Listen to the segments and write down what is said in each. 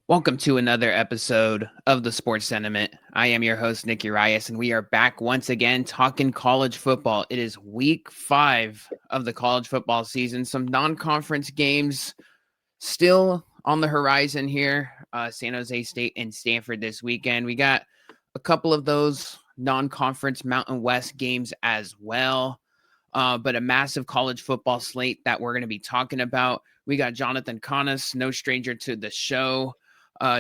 Welcome to another episode of the Sports Sentiment. I am your host, Nick Urias, and we are back once again talking college football. It is week 5 of the college football season. Some non-conference games still on the horizon here. San Jose State and Stanford this weekend. We got a couple of those non-conference Mountain West games as well. But a massive college football slate that we're going to be talking about. We got Jonathan Canas, no stranger to the show.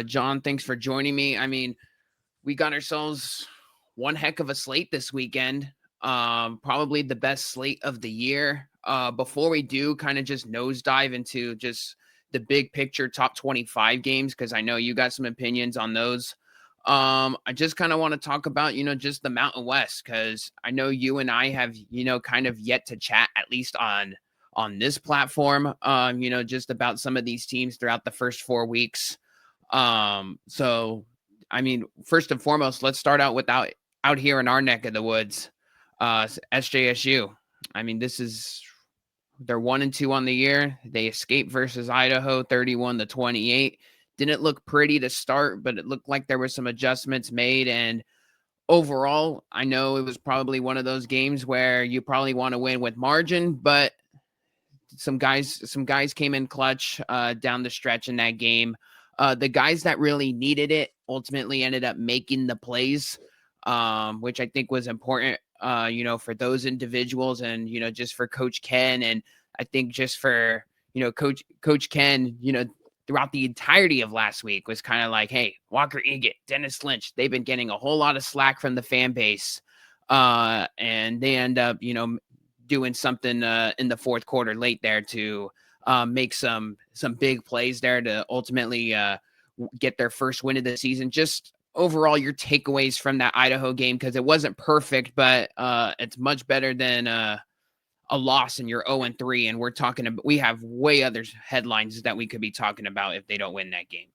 John, thanks for joining me. I mean, we got ourselves one heck of a slate this weekend. Probably the best slate of the year. Before we do kind of just nosedive into just the big picture top 25 games, because I know you got some opinions on those. I just kind of want to talk about, just the Mountain West, because I know you and I have, kind of yet to chat, at least on this platform, just about some of these teams throughout the first 4 weeks. So, I mean, first and foremost, let's start out out here in our neck of the woods, SJSU. I mean, they're 1-2 on the year. They escaped versus Idaho, 31-28. Didn't look pretty to start, but it looked like there were some adjustments made. And overall, I know it was probably one of those games where you probably want to win with margin, but some guys came in clutch down the stretch in that game. The guys that really needed it ultimately ended up making the plays, which I think was important, for those individuals and, just for Coach Ken. And I think just for, Coach Ken, throughout the entirety of last week was kind of like, hey, Walker Egan, Dennis Lynch, they've been getting a whole lot of slack from the fan base. And they end up, doing something in the fourth quarter late there to make some big plays there to ultimately get their first win of the season. Just overall, your takeaways from that Idaho game, because it wasn't perfect, but it's much better than a loss and you're 0-3, and we have way other headlines that we could be talking about if they don't win that game.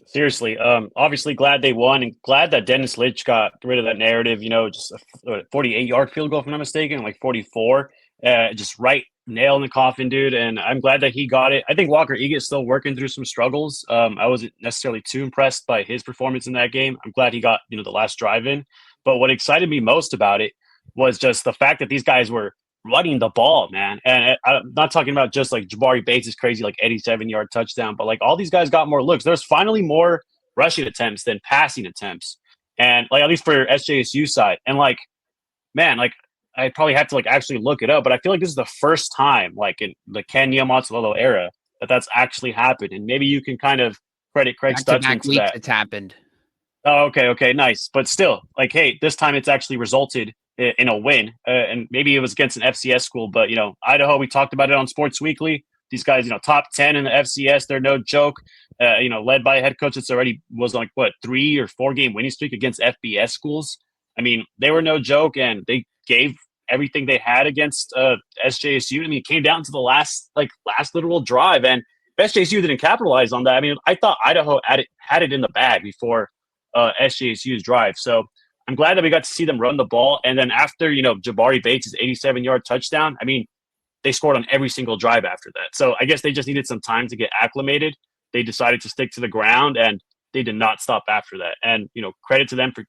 Seriously, obviously glad they won and glad that Dennis Lynch got rid of that narrative. Just a 48-yard field goal, if I'm not mistaken, like 44. Just right nail in the coffin, dude. And I'm glad that he got it. I think Walker Egan is still working through some struggles. I wasn't necessarily too impressed by his performance in that game. I'm glad he got the last drive in. But what excited me most about it was just the fact that these guys were running the ball, man. And I'm not talking about just like Jabari Bates is crazy, like 87-yard touchdown, but like all these guys got more looks. There's finally more rushing attempts than passing attempts. And like, at least for SJSU side. And like, man, like I probably have to like actually look it up, but I feel like this is the first time like in the Kenya Mozzarella era that's actually happened. And maybe you can kind of credit Craig Stutzman to Weeks that. it's happened. Oh, okay, nice. But still, like, hey, this time it's actually resulted in a win, and maybe it was against an FCS school. But Idaho, we talked about it on Sports Weekly. These guys, top 10 in the FCS, they're no joke. Led by a head coach that's already was like what 3 or 4 game winning streak against FBS schools. I mean, they were no joke, and they gave everything they had against SJSU. I mean, it came down to the last literal drive, and SJSU didn't capitalize on that. I mean, I thought Idaho had it in the bag before SJSU's drive. So I'm glad that we got to see them run the ball. And then after, Jabari Bates' 87-yard touchdown, I mean, they scored on every single drive after that. So I guess they just needed some time to get acclimated. They decided to stick to the ground, and they did not stop after that. And, credit to them for,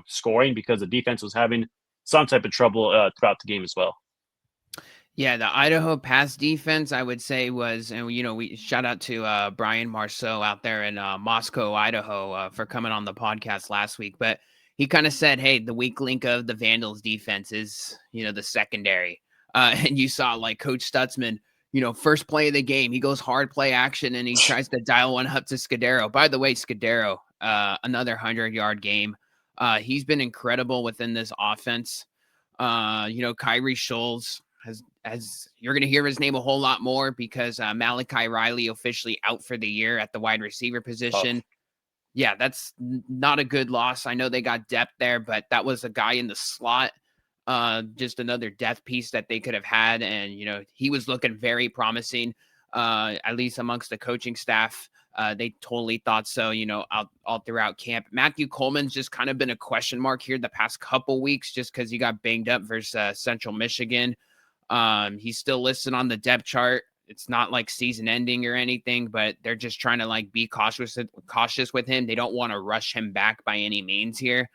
scoring, because the defense was having some type of trouble throughout the game as well. Yeah, the Idaho pass defense, I would say, was, and we shout out to Brian Marceau out there in Moscow, Idaho, for coming on the podcast last week. But he kind of said, hey, the weak link of the Vandals defense is, the secondary. And you saw like Coach Stutzman, first play of the game, he goes hard play action and he tries to dial one up to Scudero. By the way, Scudero, another 100-yard game. He's been incredible within this offense. Kyrie Scholes as you're going to hear his name a whole lot more because Malachi Riley officially out for the year at the wide receiver position. Oh. Yeah, that's not a good loss. I know they got depth there, but that was a guy in the slot. Just another depth piece that they could have had. And, he was looking very promising, at least amongst the coaching staff. They totally thought so, all throughout camp. Matthew Coleman's just kind of been a question mark here the past couple weeks just because he got banged up versus Central Michigan. He's still listed on the depth chart. it's not like season ending or anything, but they're just trying to like be cautious with him. They don't want to rush him back by any means here,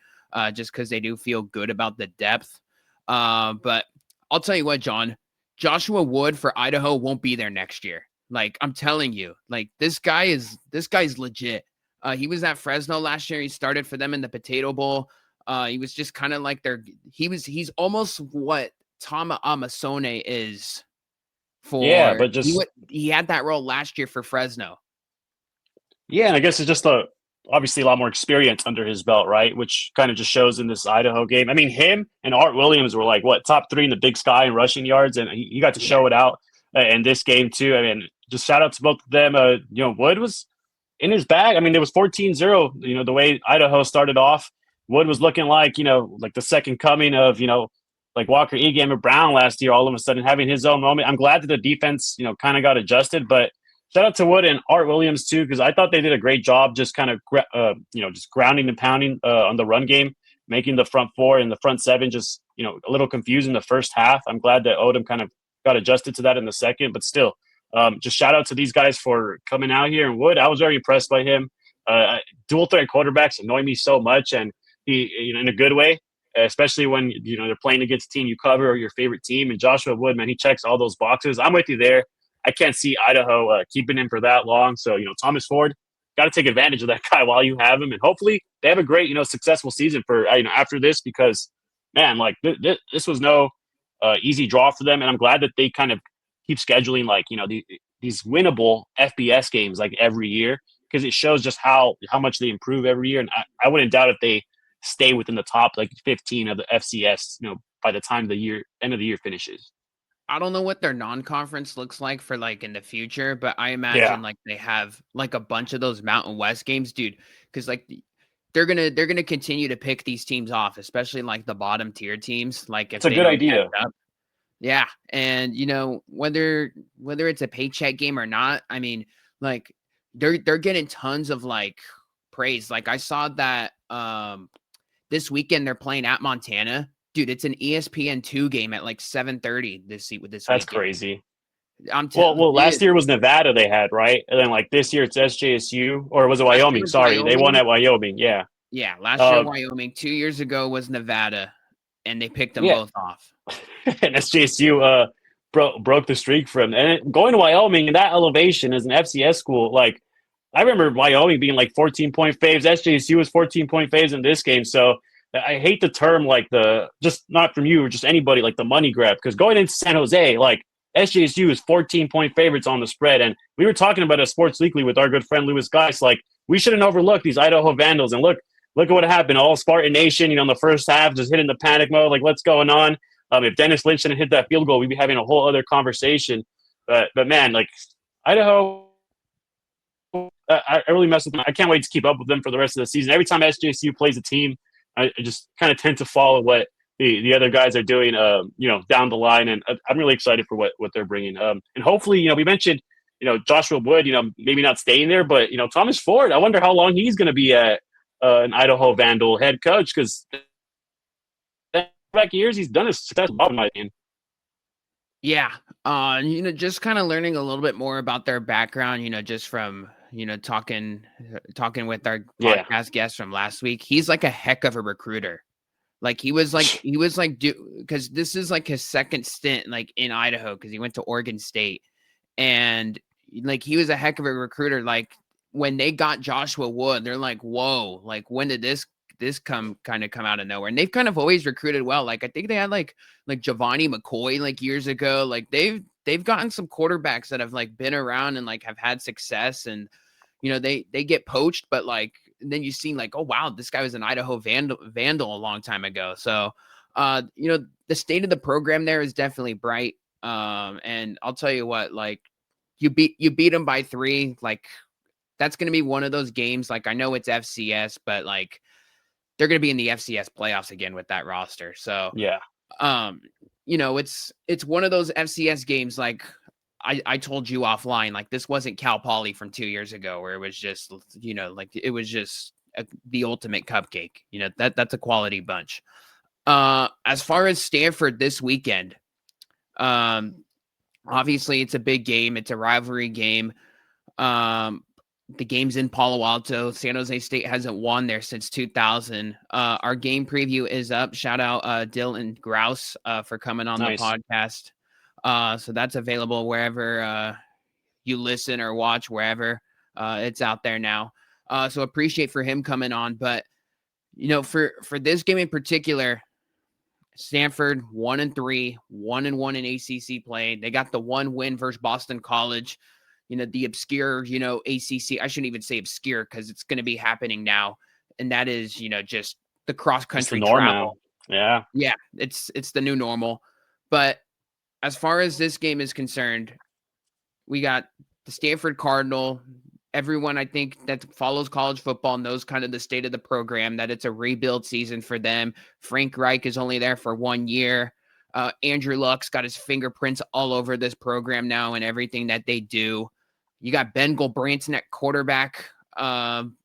just because they do feel good about the depth. But I'll tell you what, John, Joshua Wood for Idaho won't be there next year. Like, I'm telling you, like this guy's legit. He was at Fresno last year. He started for them in the Potato Bowl. He was just kind of like he's almost what Tama Amasone is Yeah, for but just he had that role last year for Fresno. yeah, and I guess it's just obviously a lot more experience under his belt, right? Which kind of just shows in this Idaho game. I mean, him and Art Williams were like what top 3 in the Big Sky in rushing yards, and he got to show it out in this game too. I mean, just shout out to both of them. Wood was in his bag. I mean, it was 14-0, the way Idaho started off. Wood was looking like, like the second coming of, like Walker Egam or Brown last year, all of a sudden having his own moment. I'm glad that the defense, kind of got adjusted, but shout out to Wood and Art Williams too, because I thought they did a great job just kind of, just grounding and pounding on the run game, making the front 4 and the front 7 just, a little confused in the first half. I'm glad that Odom kind of got adjusted to that in the second, but still, just shout out to these guys for coming out here. And Wood, I was very impressed by him. Dual threat quarterbacks annoy me so much, and he, in a good way, especially when they're playing against a team you cover or your favorite team. And Joshua Wood, man, he checks all those boxes. I'm with you there. I can't see Idaho keeping him for that long. So Thomas Ford, got to take advantage of that guy while you have him, and hopefully they have a great successful season for after this, because man, like this was no easy draw for them, and I'm glad that they kind of keep scheduling like these winnable FBS games like every year, because it shows just how much they improve every year. And I wouldn't doubt if they stay within the top like 15 of the FCS by the time the end of the year finishes. I don't know what their non-conference looks like for like in the future, but I Yeah, imagine like they have like a bunch of those Mountain West games, dude, because like they're gonna continue to pick these teams off, especially like the bottom tier teams. Like it's if a they good don't catch idea. up. Yeah. And whether it's a paycheck game or not, I mean, like they're getting tons of like praise. Like I saw that this weekend they're playing at Montana. Dude, it's an ESPN2 game at like 7:30 this That's weekend. crazy. I'm Well, last dude, year was Nevada they had, right? And then like this year it's SJSU, or was it last year Wyoming? was Sorry, they won Wyoming. at Wyoming. Yeah. Yeah, last year Um, Wyoming. 2 years ago was Nevada, and they picked them yeah. both off. And SJSU broke the streak for him. And going to Wyoming in that elevation as an FCS school, like I remember Wyoming being like 14-point faves. SJSU was 14-point faves in this game. So I hate the term like just not from you or just anybody, like the money grab, because going into San Jose, like SJSU is 14-point favorites on the spread. And we were talking about a Sports Weekly with our good friend Louis Geis. Like we shouldn't overlook these Idaho Vandals. And look at what happened. All Spartan Nation, in the first half, just hitting the panic mode. Like, what's going on? If Dennis Lynch didn't hit that field goal, we'd be having a whole other conversation. But man, like Idaho, I really mess with them. I can't wait to keep up with them for the rest of the season. Every time SJSU plays a team, I just kind of tend to follow what the other guys are doing, down the line. And I'm really excited for what they're bringing. And hopefully, we mentioned, Joshua Wood, maybe not staying there, but, Thomas Ford, I wonder how long he's going to be at an Idaho Vandal head coach, because back years he's done a successful job in my opinion. Yeah. Just kind of learning a little bit more about their background, just from, talking with our Yeah. podcast guest from last week. He's like a heck of a recruiter. Like he was like, because this is like his second stint like in Idaho, because he went to Oregon State, and like he was a heck of a recruiter. Like when they got Joshua Wood, they're like, whoa, like when did this come out of nowhere? And they've kind of always recruited well. Like I think they had like Giovanni McCoy like years ago. Like they've gotten some quarterbacks that have like been around and like have had success, and they get poached, but like then you see like, oh wow, this guy was an Idaho Vandal a long time ago. So the state of the program there is definitely bright. And I'll tell you what, like you beat them by 3, like that's going to be one of those games. Like I know it's FCS, but like they're going to be in the FCS playoffs again with that roster. So Yeah. It's one of those FCS games. Like I told you offline, like this wasn't Cal Poly from 2 years ago where it was just, like it was just the ultimate cupcake. That's a quality bunch. As far as Stanford this weekend, Obviously, it's a big game. It's a rivalry game. Um, the game's in Palo Alto. San Jose State hasn't won there since 2000. Our game preview is up. Shout out Dylan Grouse for coming on the Nice. podcast. So that's available wherever you listen or watch, wherever it's out there now. So appreciate for him coming on. But for this game in particular, Stanford 1-3, 1-1 in ACC play. They got the one win versus Boston College. The obscure, ACC. I shouldn't even say obscure because it's going to be happening now, and that is, just the cross It's the country norm now. travel. Yeah. Yeah, it's the new normal. But as far as this game is concerned, we got the Stanford Cardinal. Everyone, I think, that follows college football knows kind of the state of the program, that it's a rebuild season for them. Frank Reich is only there for 1 year. Andrew Luck's got his fingerprints all over this program now and everything that they do. You got Ben Gulbranson at quarterback,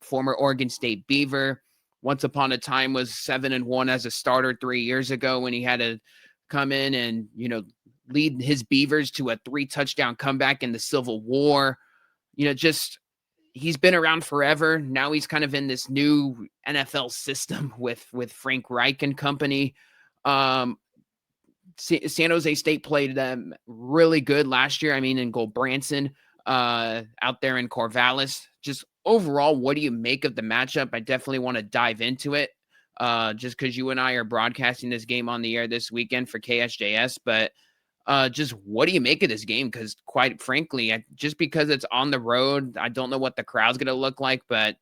former Oregon State Beaver. Once upon a time was 7-1 as a starter 3 years ago when he had to come in and, lead his Beavers to a 3-touchdown comeback in the Civil War. Just he's been around forever. Now he's kind of in this new NFL system with Frank Reich and company. San Jose State played them really good last year. I mean, in Gulbranson, out there in Corvallis. Just overall, what do you make of the matchup? I definitely want to dive into it. Just because you and I are broadcasting this game on the air this weekend for KSJS, but just what do you make of this game? Because quite frankly, just because it's on the road, I don't know what the crowd's going to look like, but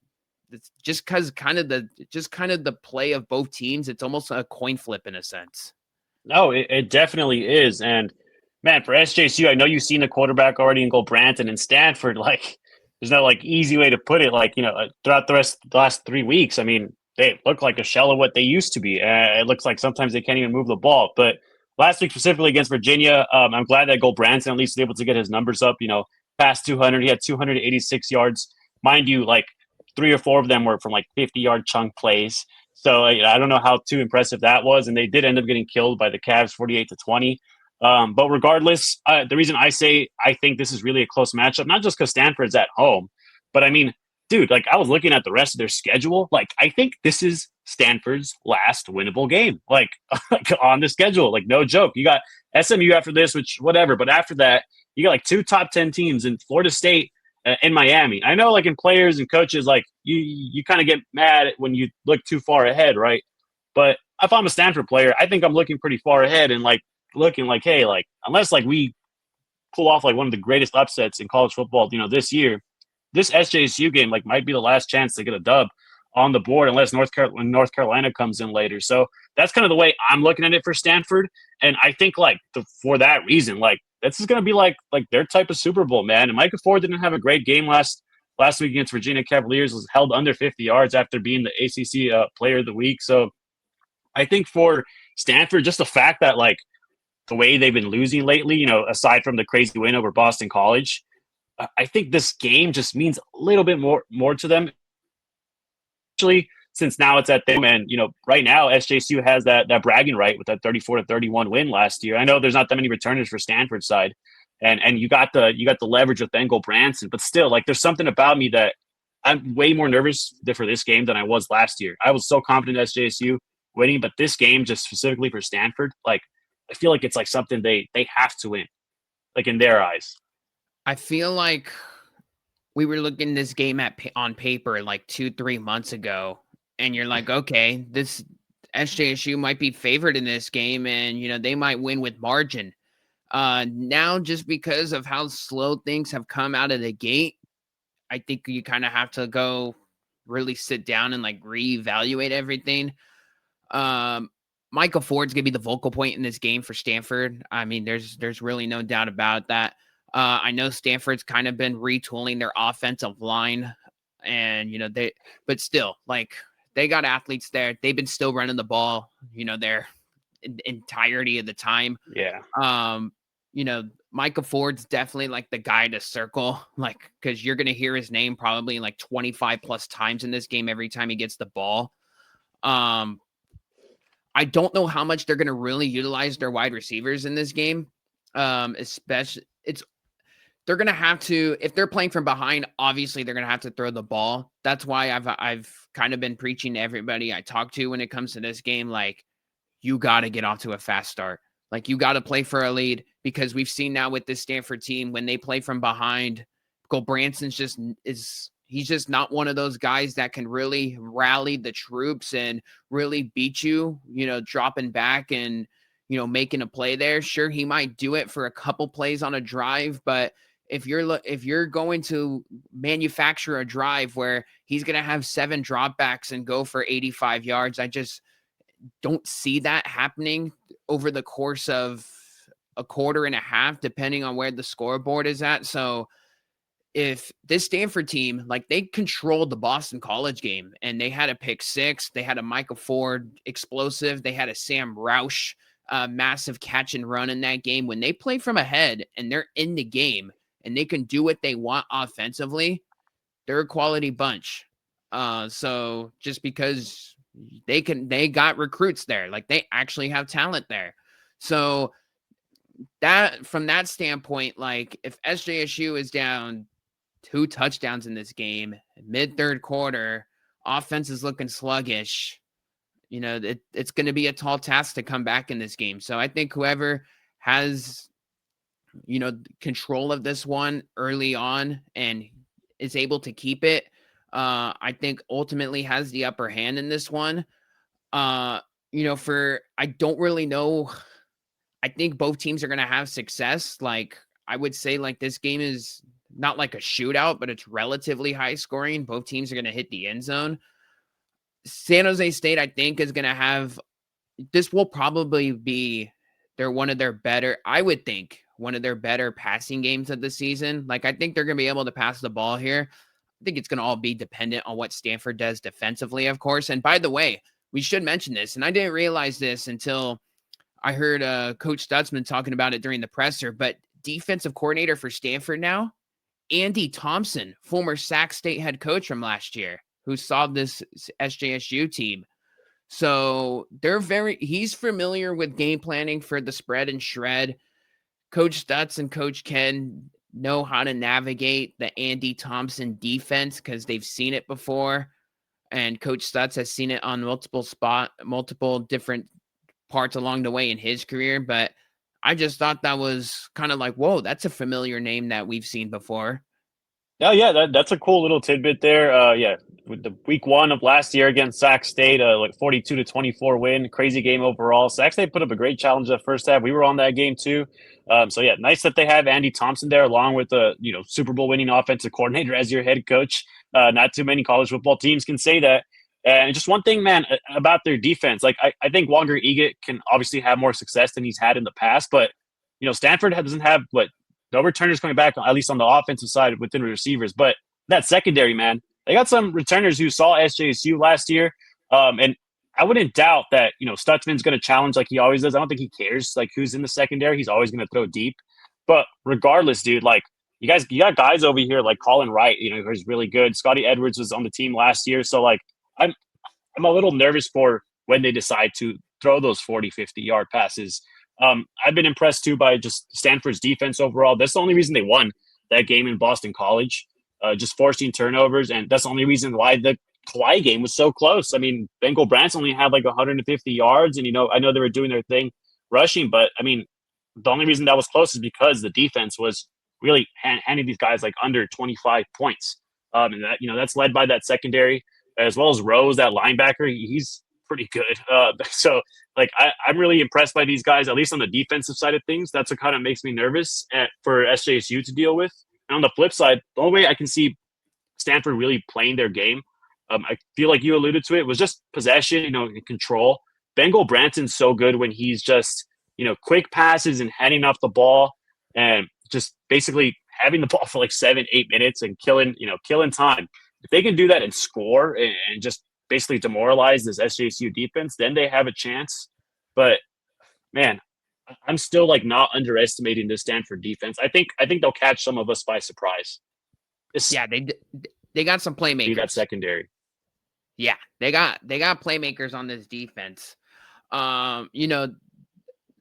it's just because kind of the play of both teams, it's almost a coin flip in a sense. No, it definitely is. And man, for SJSU, I know you've seen the quarterback already in Gulbranson and Stanford. Like, there's no like easy way to put it. Like, throughout the last 3 weeks, I mean, they look like a shell of what they used to be. It looks like sometimes they can't even move the ball. But last week, specifically against Virginia, I'm glad that Gulbranson at least was able to get his numbers up. Past 200, he had 286 yards. Mind you, like 3 or 4 of them were from like 50-yard chunk plays. So I don't know how too impressive that was, and they did end up getting killed by the Cavs, 48-20. But regardless, the reason I say I think this is really a close matchup, not just because Stanford's at home, but I mean, dude, like I was looking at the rest of their schedule. Like I think this is Stanford's last winnable game, like on the schedule. Like no joke. You got SMU after this, which whatever, but after that, you got like 2 top 10 teams in Florida State in Miami. I know, like in players and coaches, like you kind of get mad when you look too far ahead, right? But if I'm a Stanford player, I think I'm looking pretty far ahead and like looking like, hey, like unless like we pull off like one of the greatest upsets in college football, this year, this SJSU game like might be the last chance to get a dub on the board unless North Carolina comes in later. So that's kind of the way I'm looking at it for Stanford. And I think like for that reason, like this is going to be like their type of Super Bowl, man. And Micah Ford didn't have a great game last week against Virginia Cavaliers, was held under 50 yards after being the ACC Player of the Week. So I think for Stanford, just the fact that like the way they've been losing lately, aside from the crazy win over Boston College, I think this game just means a little bit more to them. Actually, since now it's at them, and right now SJSU has that bragging right with that 34-31 win last year. I know there's not that many returners for Stanford's side, and you got the leverage with Ben Gulbranson, but still, like there's something about me that I'm way more nervous for this game than I was last year. I was so confident in SJSU winning, but this game just specifically for Stanford, like I feel like it's like something they have to win, like in their eyes. I feel like we were looking this game on paper like 2-3 months ago, and you're like, okay, this SJSU might be favored in this game, and they might win with margin. Now, just because of how slow things have come out of the gate, I think you kind of have to go really sit down and like reevaluate everything. Michael Ford's gonna be the vocal point in this game for Stanford. I mean, there's really no doubt about that. I know Stanford's kind of been retooling their offensive line, and but still, like they got athletes there. They've been still running the ball, their entirety of the time. Yeah. Micah Ford's definitely like the guy to circle, like because you're gonna hear his name probably like 25 plus times in this game every time he gets the ball. I don't know how much they're gonna really utilize their wide receivers in this game. Especially they're going to have to, if they're playing from behind, obviously they're going to have to throw the ball. That's why I've kind of been preaching to everybody I talk to when it comes to this game, like, you got to get off to a fast start. Like, you got to play for a lead, because we've seen now with this Stanford team, when they play from behind, he's just not one of those guys that can really rally the troops and really beat you, dropping back and, making a play there. Sure, he might do it for a couple plays on a drive, but if you're going to manufacture a drive where he's going to have 7 dropbacks and go for 85 yards, I just don't see that happening over the course of a quarter and a half, depending on where the scoreboard is at. So if this Stanford team, like, they controlled the Boston College game, and they had a pick 6, they had a Michael Ford explosive, they had a Sam Roush massive catch and run in that game. When they play from ahead and they're in the game and they can do what they want offensively, they're a quality bunch. So just because they got recruits there, like, they actually have talent there. So that, from that standpoint, like, if SJSU is down 2 touchdowns in this game, mid third quarter, offense is looking sluggish, it's going to be a tall task to come back in this game. So I think whoever has, control of this one early on and is able to keep it, I think ultimately has the upper hand in this one. I don't really know. I think both teams are going to have success. Like, I would say, like, this game is not like a shootout, but it's relatively high scoring. Both teams are going to hit the end zone. San Jose State, I think, is going to have, this will probably be one of their better passing games of the season. Like, I think they're going to be able to pass the ball here. I think it's going to all be dependent on what Stanford does defensively, of course. And by the way, we should mention this, and I didn't realize this until I heard Coach Stutzman talking about it during the presser, but defensive coordinator for Stanford now, Andy Thompson, former Sac State head coach from last year, who saw this SJSU team. So he's familiar with game planning for the spread and shred. Coach Stutz and Coach Ken know how to navigate the Andy Thompson defense because they've seen it before. And Coach Stutz has seen it on multiple different parts along the way in his career. But I just thought that was kind of like, whoa, that's a familiar name that we've seen before. Yeah, that's a cool little tidbit there. Yeah, with the week 1 of last year against Sac State, like 42-24 win, crazy game overall. Sac State put up a great challenge that first half. We were on that game too. So yeah, nice that they have Andy Thompson there, along with the Super Bowl winning offensive coordinator as your head coach. Not too many college football teams can say that. And just one thing, man, about their defense, like I think Walker Eget can obviously have more success than he's had in the past, but Stanford doesn't have no returners coming back, at least on the offensive side within the receivers. But that secondary, man, they got some returners who saw SJSU last year. And I wouldn't doubt that, Stutzman's going to challenge like he always does. I don't think he cares like who's in the secondary. He's always going to throw deep. But regardless, dude, like you got guys over here like Colin Wright, who's really good. Scotty Edwards was on the team last year. So like I'm a little nervous for when they decide to throw those 40, 50-yard passes. I've been impressed too by just Stanford's defense overall. That's the only reason they won that game in Boston College, just forcing turnovers. And that's the only reason why the Hawaii game was so close. I mean, Bengal Brants only had like 150 yards and, I know they were doing their thing rushing, but I mean, the only reason that was close is because the defense was really handing these guys like under 25 points. And that, that's led by that secondary as well as Rose, that linebacker. He's pretty good. So like I'm really impressed by these guys, at least on the defensive side of things. That's what kind of makes me nervous for SJSU to deal with. And on the flip side, the only way I can see Stanford really playing their game, I feel like you alluded to it, was just possession, and control. Bengal Branton's so good when he's just, quick passes and handing off the ball and just basically having the ball for like 7-8 minutes and killing time. If they can do that and score and just basically demoralize this SJSU defense, then they have a chance. But man, I'm still like not underestimating this Stanford defense. I think they'll catch some of us by surprise. Yeah, they got some playmakers. That secondary. Yeah, they got playmakers on this defense.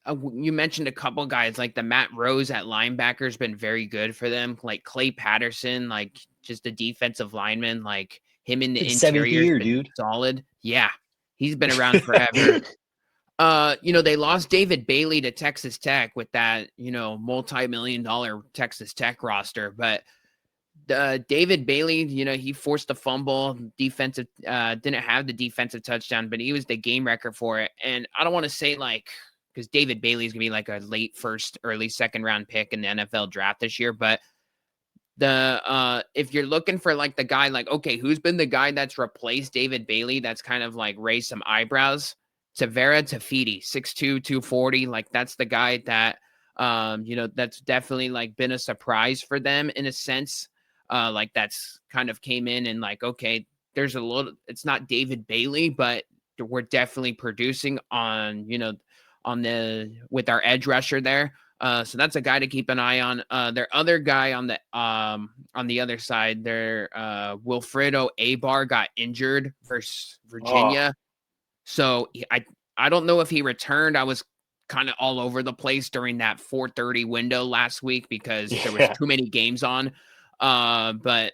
you mentioned a couple guys like the Matt Rose at linebacker has been very good for them. Like Clay Patterson, like just a defensive lineman, like him in It's the like seventh interior has year, been dude. solid. Yeah, he's been around forever. They lost David Bailey to Texas Tech with that, multi-million-dollar Texas Tech roster, but David Bailey, he forced a fumble, defensive, didn't have the defensive touchdown, but he was the game record for it. And I don't want to say because David Bailey is going to be like a late first, early second round pick in the NFL draft this year. But if you're looking for like the guy, like, okay, who's been the guy that's replaced David Bailey? That's kind of like raised some eyebrows. Tavera Tafiti, 6'2", 240. Like that's the guy that, that's definitely like been a surprise for them in a sense. Like that's kind of came in and like, okay, there's a little, it's not David Bailey, but we're definitely producing on, with our edge rusher there. So that's a guy to keep an eye on. Their other guy on the other side, their Wilfredo Abar got injured versus Virginia. So I don't know if he returned. I was kind of all over the place during that 4:30 window last week because there was too many games on. But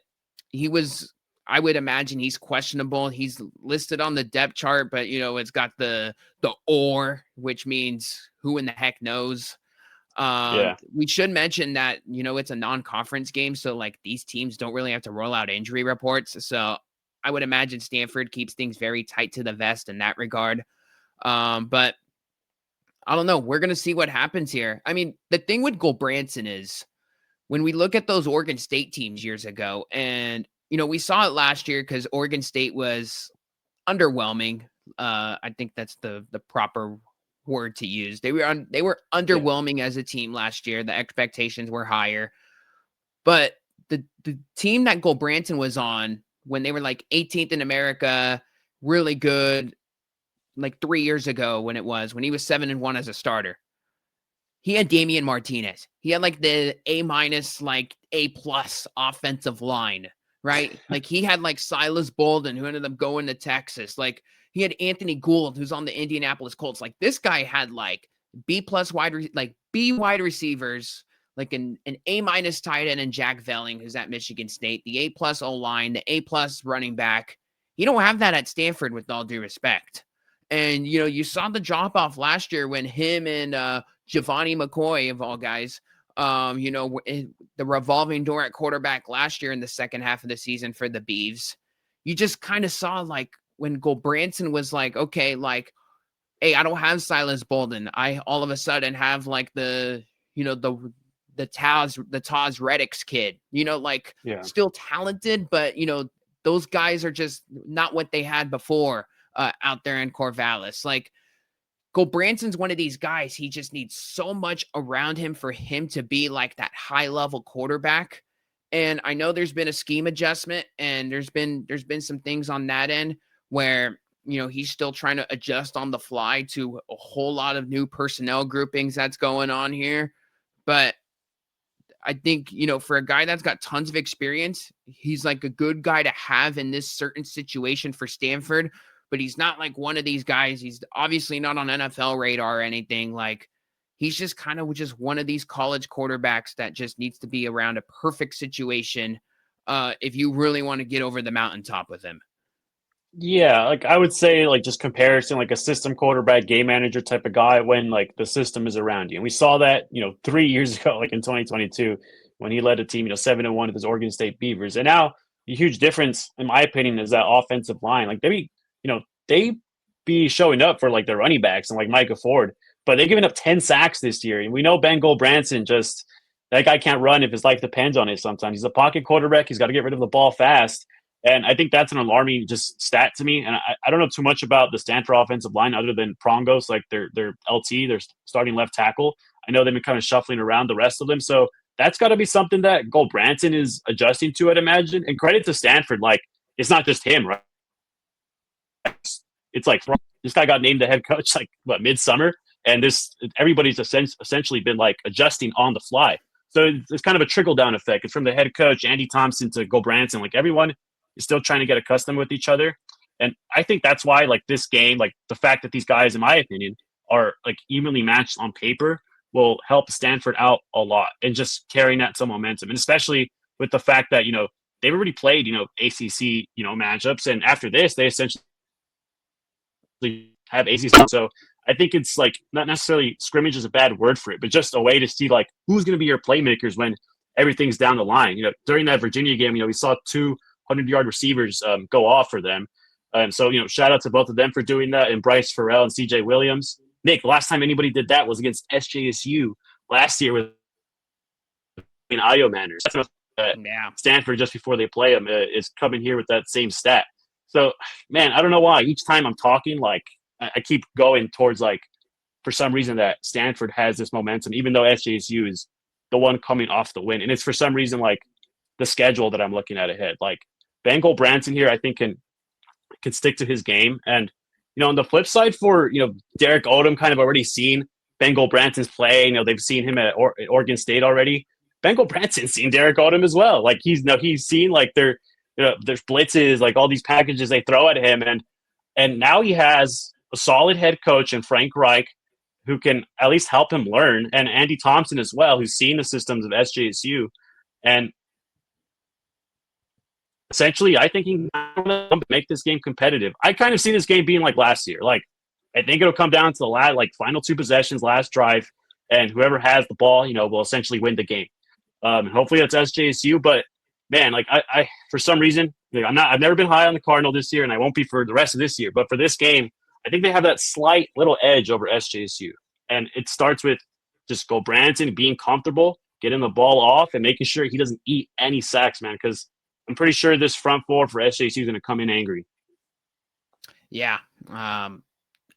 I would imagine he's questionable. He's listed on the depth chart, but it's got the or, which means who in the heck knows. We should mention that, it's a non-conference game. So like these teams don't really have to roll out injury reports. So I would imagine Stanford keeps things very tight to the vest in that regard. But I don't know. We're going to see what happens here. I mean, the thing with Gulbranson is when we look at those Oregon State teams years ago, and, we saw it last year because Oregon State was underwhelming. I think that's the proper word to use. They were underwhelming as a team last year. The expectations were higher. But the team that Gulbranson was on when they were like 18th in America, really good, like 3 years ago when he was 7-1 as a starter. He had Damian Martinez. He had like the A-, like A+ offensive line, right? Like he had like Silas Bolden, who ended up going to Texas. Like he had Anthony Gould, who's on the Indianapolis Colts. Like this guy had like B+ B wide receivers, like an A- tight end and Jack Velling, who's at Michigan State, the A+ O-line, the A+ running back. You don't have that at Stanford, with all due respect. And, you saw the drop off last year when him and Giovanni McCoy, of all guys, the revolving door at quarterback last year in the second half of the season for the Beavs. You just kind of saw like when Gulbranson was like, okay, like, hey, I don't have Silas Bolden. I all of a sudden have like the Taz Reddicks kid, still talented, but those guys are just not what they had before out there in Corvallis. Like Gulbranson's one of these guys. He just needs so much around him for him to be like that high level quarterback. And I know there's been a scheme adjustment and there's been some things on that end where, he's still trying to adjust on the fly to a whole lot of new personnel groupings that's going on here. But I think, for a guy that's got tons of experience, he's like a good guy to have in this certain situation for Stanford, but he's not like one of these guys. He's obviously not on NFL radar or anything. Like he's just kind of just one of these college quarterbacks that just needs to be around a perfect situation if you really want to get over the mountaintop with him. Yeah, like I would say, like just comparison, like a system quarterback, game manager type of guy when like the system is around you. And we saw that, 3 years ago, like in 2022, when he led a team, 7-1 with his Oregon State Beavers. And now the huge difference, in my opinion, is that offensive line. Like they be showing up for like their running backs and like Micah Ford, but they're giving up 10 sacks this year. And we know Ben Gulbranson that guy can't run if his life depends on it sometimes. He's a pocket quarterback. He's got to get rid of the ball fast. And I think that's an alarming just stat to me. And I don't know too much about the Stanford offensive line other than Prongos, like their LT, their starting left tackle. I know they've been kind of shuffling around the rest of them. So that's got to be something that Gulbranson is adjusting to, I'd imagine. And credit to Stanford, like it's not just him, right? It's like this guy got named the head coach like midsummer, and everybody's essentially been like adjusting on the fly. So it's kind of a trickle down effect. It's from the head coach Andy Thompson to Gulbranson. Like everyone is still trying to get accustomed with each other, and I think that's why like this game, like the fact that these guys, in my opinion, are like evenly matched on paper will help Stanford out a lot and just carrying that some momentum. And especially with the fact that, they've already played, ACC, matchups. And after this, they essentially have ACC. So I think it's like not necessarily scrimmage is a bad word for it, but just a way to see like who's going to be your playmakers when everything's down the line. During that Virginia game, we saw 200-yard receivers go off for them. And so, shout out to both of them for doing that, and Bryce Farrell and CJ Williams. Nick, last time anybody did that was against SJSU last year with Io Manners. Stanford, just before they play them, is coming here with that same stat. So, man, I don't know why. Each time I'm talking, like, I keep going towards, like, for some reason that Stanford has this momentum, even though SJSU is the one coming off the win. And it's for some reason, like, the schedule that I'm looking at ahead. Like, Bengal Branson here, I think, can stick to his game. And, on the flip side for, Derek Odom kind of already seen Bengal Branson's play. They've seen him at Oregon State already. Bengal Branson's seen Derek Odom as well. Like, he's seen, like, there's blitzes, like, all these packages they throw at him. And now he has a solid head coach in Frank Reich who can at least help him learn, and Andy Thompson as well, who's seen the systems of SJSU. And essentially, I think he can make this game competitive. I kind of see this game being like last year. Like, I think it'll come down to the final 2 possessions, last drive, and whoever has the ball, will essentially win the game. Hopefully that's SJSU, but man, like I for some reason, I've never been high on the Cardinal this year, and I won't be for the rest of this year. But for this game, I think they have that slight little edge over SJSU, and it starts with just go Branson being comfortable, getting the ball off, and making sure he doesn't eat any sacks, man, because I'm pretty sure this front four for SJSU is going to come in angry. Yeah.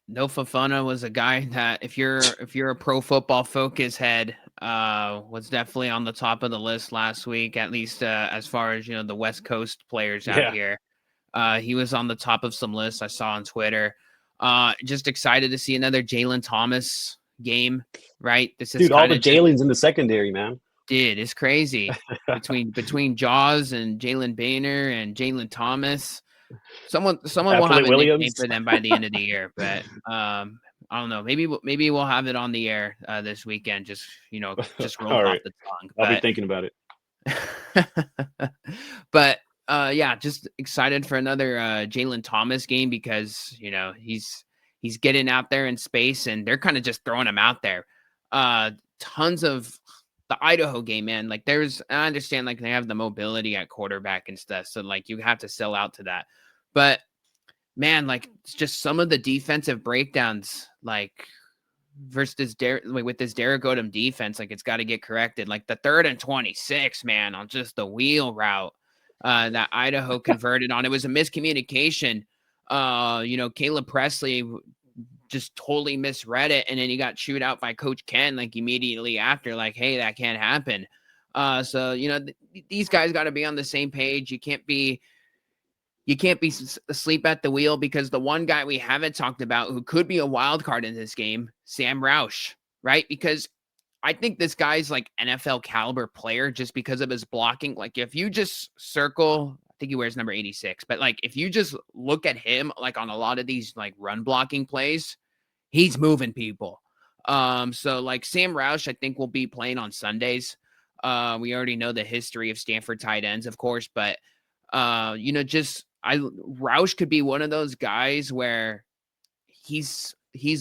No Fofana was a guy that if you're a Pro Football Focus head, was definitely on the top of the list last week, at least as far as, the West Coast players out here. He was on the top of some lists I saw on Twitter. Just excited to see another Jalen Thomas game, right? This is all the Jalen's in the secondary, man. Dude, it's crazy between Jaws and Jalen Boehner and Jalen Thomas. Someone will have a nickname for them by the end of the year, but I don't know. Maybe we'll have it on the air this weekend. Just roll off the tongue. I'll be thinking about it. But yeah, just excited for another Jalen Thomas game because he's getting out there in space and they're kind of just throwing him out there. Tons of the Idaho game, man. Like I understand like they have the mobility at quarterback and stuff, so like you have to sell out to that. But man, like it's just some of the defensive breakdowns, like versus with this Derek Odom defense, like it's got to get corrected. Like the 3rd and 26, man, on just the wheel route that Idaho converted on. It was a miscommunication. Caleb Presley just totally misread it, and then he got chewed out by Coach Ken like immediately after, like, hey, that can't happen. So these guys got to be on the same page. You can't be asleep at the wheel, because the one guy we haven't talked about who could be a wild card in this game, Sam Roush, right? Because I think this guy's like NFL caliber player just because of his blocking. Like if you just circle, I think he wears number 86, but like if you just look at him, like on a lot of these like run blocking plays, he's moving people. So like Sam Roush, I think will be playing on Sundays. We already know the history of Stanford tight ends, of course, but Roush could be one of those guys where he's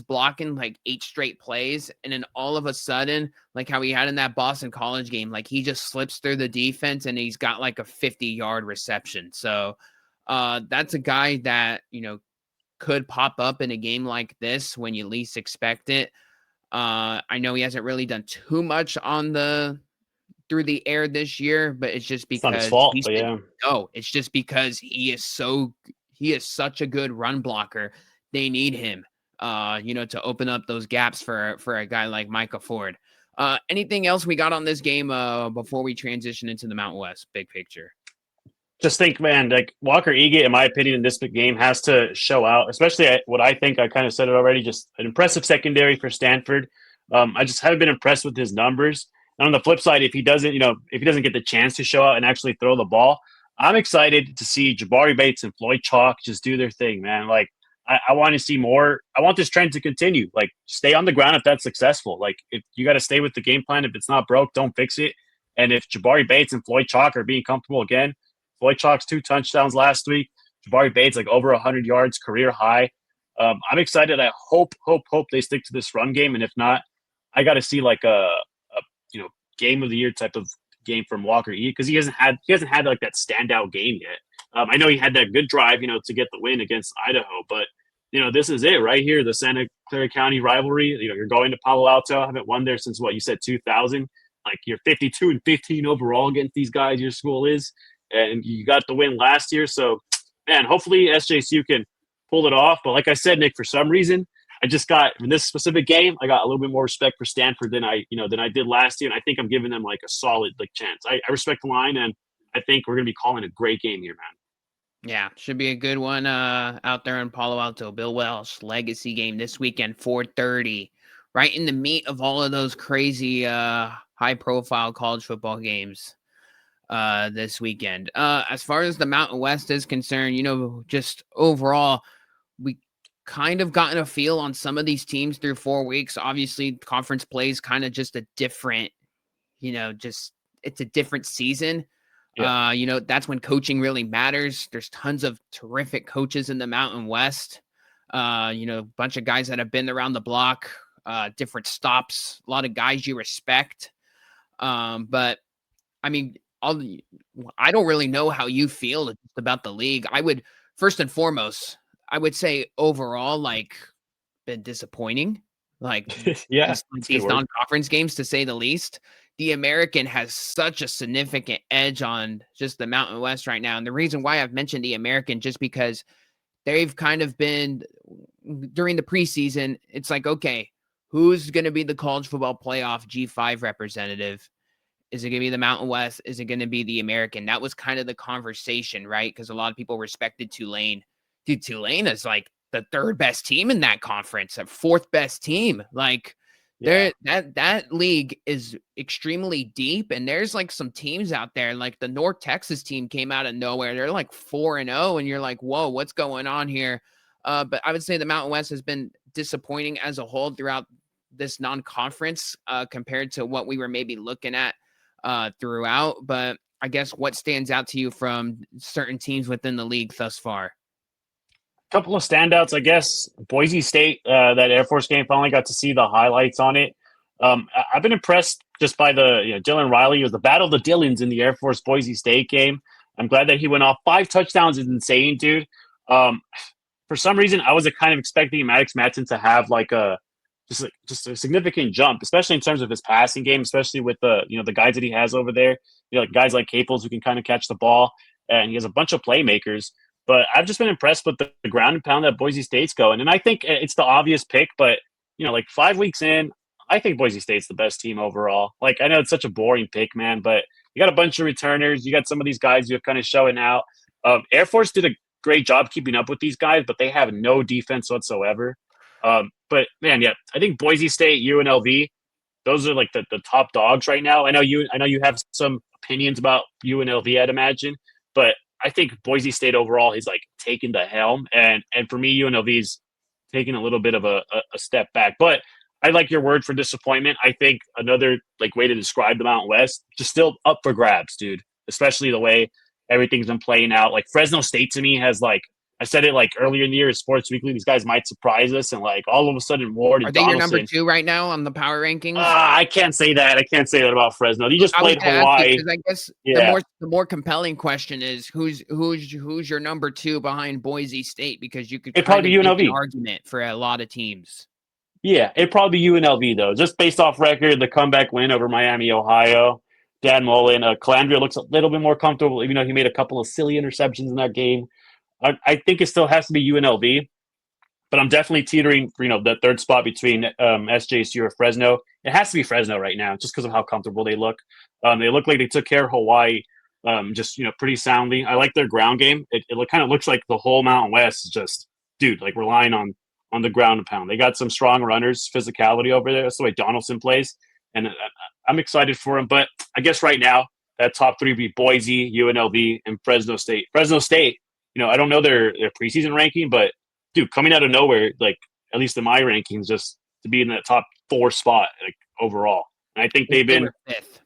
blocking like 8 straight plays, and then all of a sudden, like how he had in that Boston College game, like he just slips through the defense and he's got like a 50-yard reception. So that's a guy that could pop up in a game like this when you least expect it. I know he hasn't really done too much through the air this year, but it's just because it's not his fault, no, it's just because he is such a good run blocker. They need him, to open up those gaps for a guy like Micah Ford. Anything else we got on this game before we transition into the Mountain West big picture? Just think, man, like Walker Egan, in my opinion, in this big game has to show out, especially at what I think I kind of said it already, just an impressive secondary for Stanford. I just haven't been impressed with his numbers. And on the flip side, if he doesn't get the chance to show out and actually throw the ball, I'm excited to see Jabari Bates and Floyd Chalk just do their thing, man. Like I want to see more. I want this trend to continue. Like, stay on the ground if that's successful. Like, if you got to stay with the game plan. If it's not broke, don't fix it. And if Jabari Bates and Floyd Chalk are being comfortable again, Floyd Chalk's 2 touchdowns last week. Jabari Bates like over 100 yards, career high. I'm excited. I hope they stick to this run game. And if not, I got to see like a game of the year type of game from Walker E, because he hasn't had like that standout game yet. I know he had that good drive, to get the win against Idaho, but this is it right here, the Santa Clara County rivalry. You're going to Palo Alto. I haven't won there since what you said, 2000. Like, you're 52-15 overall against these guys. Your school is, and you got the win last year. So, man, hopefully SJCU can pull it off. But like I said, Nick, for some reason, I just got in this specific game, I got a little bit more respect for Stanford than I did last year, and I think I'm giving them like a solid chance. I respect the line, and I think we're gonna be calling a great game here, man. Yeah, should be a good one out there in Palo Alto. Bill Welsh legacy game this weekend, 4:30, right in the meat of all of those crazy high-profile college football games this weekend. As far as the Mountain West is concerned, just overall, we kind of gotten a feel on some of these teams through 4 weeks. Obviously, conference play is kind of just a different, it's a different season. Yeah. That's when coaching really matters. There's tons of terrific coaches in the Mountain West. A bunch of guys that have been around the block, different stops, a lot of guys you respect. But I mean, I don't really know how you feel about the league. I would, first and foremost, I would say overall, been disappointing. Yeah, these non-conference games, to say the least. The American has such a significant edge on just the Mountain West right now. And the reason why I've mentioned the American, just because they've kind of been, during the preseason, it's like, okay, who's going to be the college football playoff G5 representative? Is it going to be the Mountain West? Is it going to be the American? That was kind of the conversation, right? Because a lot of people respected Tulane. Dude, Tulane is like the third best team in that conference, a fourth best team. That league is extremely deep, and there's some teams out there, like the North Texas team came out of nowhere. They're 4-0, and you're like, whoa, what's going on here? But I would say the Mountain West has been disappointing as a whole throughout this non-conference compared to what we were maybe looking at throughout. But I guess what stands out to you from certain teams within the league thus far? Couple of standouts, I guess. Boise State, that Air Force game, finally got to see the highlights on it. I've been impressed just by the Dylan Riley. It was the battle of the Dylans in the Air Force Boise State game. I'm glad that he went off. 5 touchdowns is insane, dude. For some reason, I was kind of expecting Maddox Madsen to have just a significant jump, especially in terms of his passing game, especially with the the guys that he has over there. Guys like Caples who can kind of catch the ball, and he has a bunch of playmakers. But I've just been impressed with the ground and pound that Boise State's going. And I think it's the obvious pick, but, 5 weeks in, I think Boise State's the best team overall. I know it's such a boring pick, man, but you got a bunch of returners. You got some of these guys who are kind of showing out. Air Force did a great job keeping up with these guys, but they have no defense whatsoever. But, man, yeah, I think Boise State, UNLV, those are the top dogs right now. I know you have some opinions about UNLV, I'd imagine, but I think Boise State overall is taking the helm, and for me, UNLV's taking a little bit of a step back. But I like your word for disappointment. I think another way to describe the Mountain West, just still up for grabs, dude. Especially the way everything's been playing out. Fresno State to me has I said it earlier in the year at Sports Weekly. These guys might surprise us, and all of a sudden, Ward and are they Donaldson, your number 2 right now on the power rankings? I can't say that. I can't say that about Fresno. You just played Hawaii. I guess the more compelling question is who's your number 2 behind Boise State, because you could probably be UNLV. Make an argument for a lot of teams. Yeah, it'd probably be UNLV though, just based off record, the comeback win over Miami, Ohio. Dan Mullen, Calandria looks a little bit more comfortable, even though he made a couple of silly interceptions in that game. I think it still has to be UNLV, but I'm definitely teetering for the third spot between SJCU or Fresno. It has to be Fresno right now, just because of how comfortable they look. They look like they took care of Hawaii, just pretty soundly. I like their ground game. It kind of looks like the whole Mountain West is just, dude, relying on the ground and pound. They got some strong runners, physicality over there. That's the way Donaldson plays, and I'm excited for him. But I guess right now that top 3 be Boise, UNLV, and Fresno State. Fresno State. I don't know their preseason ranking, but dude, coming out of nowhere, like at least in my rankings, just to be in the top 4 spot, like overall. And I think They were fifth.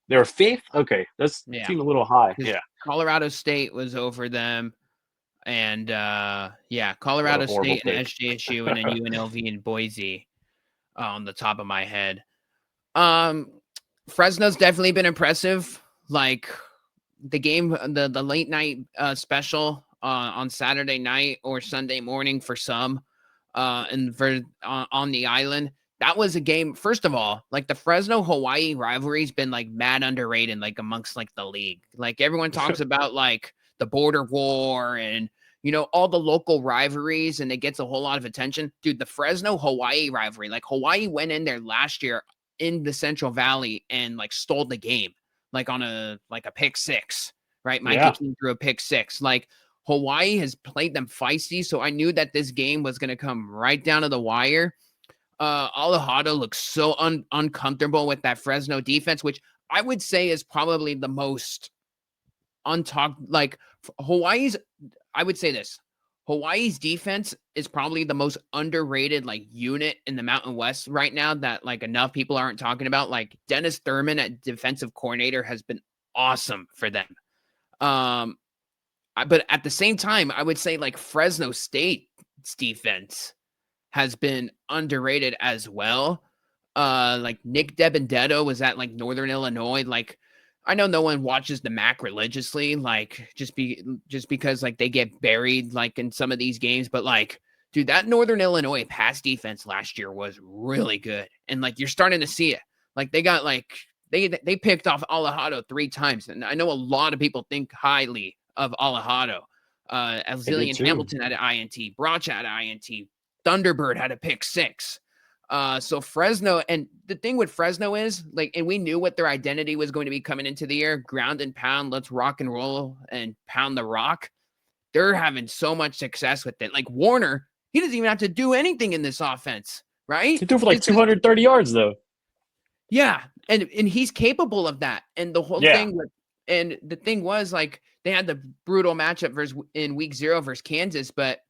they're fifth. Okay, that's Yeah, seem a little high. because Yeah, Colorado State was over them, and what a Colorado horrible State and pick. SJSU, and then UNLV and Boise on the top of my head. Fresno's definitely been impressive. Like the game, the late night special on Saturday night or Sunday morning for some, and for on the island. That was a game. First of all, like the Fresno Hawaii rivalry's been like mad underrated, like amongst like the league. Like everyone talks about like the border war and all the local rivalries, and it gets a whole lot of attention. Dude, the Fresno Hawaii rivalry, like Hawaii went in there last year in the Central Valley and like stole the game, like on a pick six, right? Micah Yeah, King threw a pick six. Like Hawaii has played them feisty, so I knew that this game was going to come right down to the wire. Alejado looks so uncomfortable with that Fresno defense, which I would say is probably the most untalked. Like Hawaii's, I would say this: Hawaii's defense is probably the most underrated like unit in the Mountain West right now that like enough people aren't talking about. Like Dennis Thurman at defensive coordinator has been awesome for them. But at the same time, I would say like Fresno State's defense has been underrated as well. Like Nick DeBendetto was at like Northern Illinois. Like I know no one watches the MAC religiously, like just because like they get buried like in some of these games, but like dude, that Northern Illinois pass defense last year was really good, and like you're starting to see it. Like they got like they picked off Alejado 3 times, and I know a lot of people think highly of Alejado. Azilian Hamilton had an INT, Broch had an INT, Thunderbird had a pick six. So Fresno, and the thing with Fresno is like, and we knew what their identity was going to be coming into the year: ground and pound, let's rock and roll and pound the rock. They're having so much success with it. Like Warner, he doesn't even have to do anything in this offense, right? he threw for like 230 yards though. Yeah, and he's capable of that. And the whole thing with, and the thing was like they had the brutal matchup in week 0 versus Kansas, but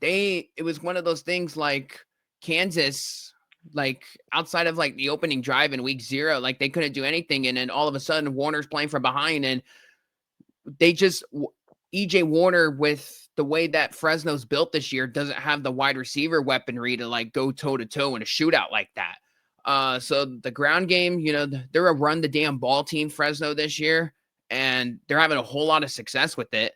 it was one of those things like Kansas, like outside of like the opening drive in week 0, like they couldn't do anything. And then all of a sudden Warner's playing from behind, and they just EJ Warner, with the way that Fresno's built this year, doesn't have the wide receiver weaponry to like go toe to toe in a shootout like that. So the ground game, they're a run the damn ball team, Fresno, this year, and they're having a whole lot of success with it.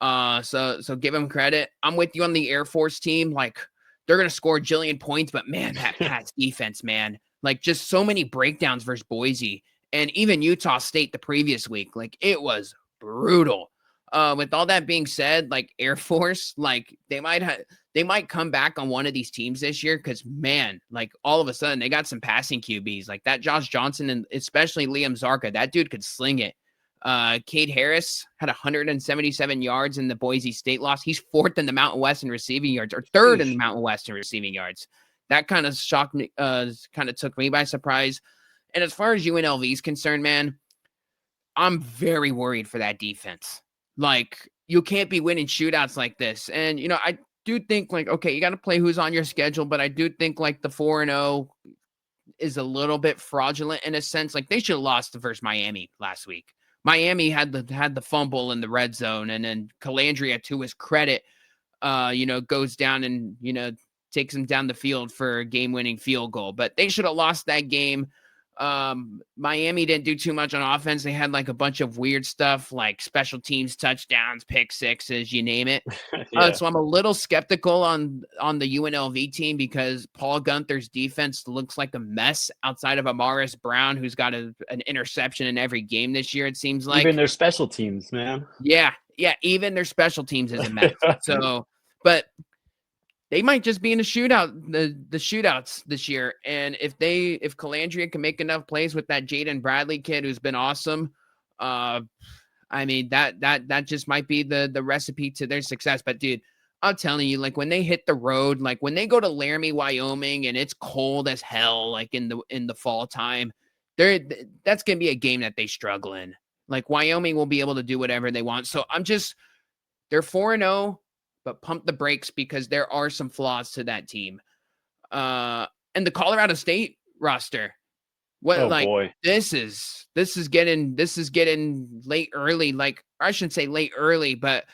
So give them credit. I'm with you on the Air Force team. Like they're gonna score a jillion points, but man, that Pats defense, man, like just so many breakdowns versus Boise, and even Utah State the previous week. Like it was brutal. With all that being said, like Air Force, like they might come back on one of these teams this year, because man, like all of a sudden they got some passing QBs like that Josh Johnson, and especially Liam Zarka. That dude could sling it. Cade Harris had 177 yards in the Boise State loss. He's 4th in the Mountain West in receiving yards, or 3rd in the Mountain West in receiving yards. That kind of shocked me, kind of took me by surprise. And as far as UNLV is concerned, man, I'm very worried for that defense. Like, you can't be winning shootouts like this. And, I do think, like, okay, you got to play who's on your schedule, but I do think, like, the 4-0 is a little bit fraudulent in a sense. Like, they should have lost versus Miami last week. Miami had the fumble in the red zone, and then Calandria, to his credit, goes down and, takes him down the field for a game-winning field goal. But they should have lost that game. Miami didn't do too much on offense. They had like a bunch of weird stuff, like special teams touchdowns, pick sixes, you name it. So I'm a little skeptical on the UNLV team, because Paul Gunther's defense looks like a mess outside of Amaris Brown, who's got an interception in every game this year, it seems like. Even their special teams, man. Yeah, even their special teams is a mess. So, but they might just be in a shootout, the shootouts this year. And if Calandria can make enough plays with that Jaden Bradley kid, who's been awesome, I mean, that just might be the recipe to their success. But dude, I'm telling you, like when they hit the road, like when they go to Laramie, Wyoming, and it's cold as hell, like in the fall time, that's gonna be a game that they struggle in. Like Wyoming will be able to do whatever they want. So they're 4-0. but pump the brakes because there are some flaws to that team. And the Colorado State roster, Oh boy. this is getting late early. Like, I shouldn't say late early, but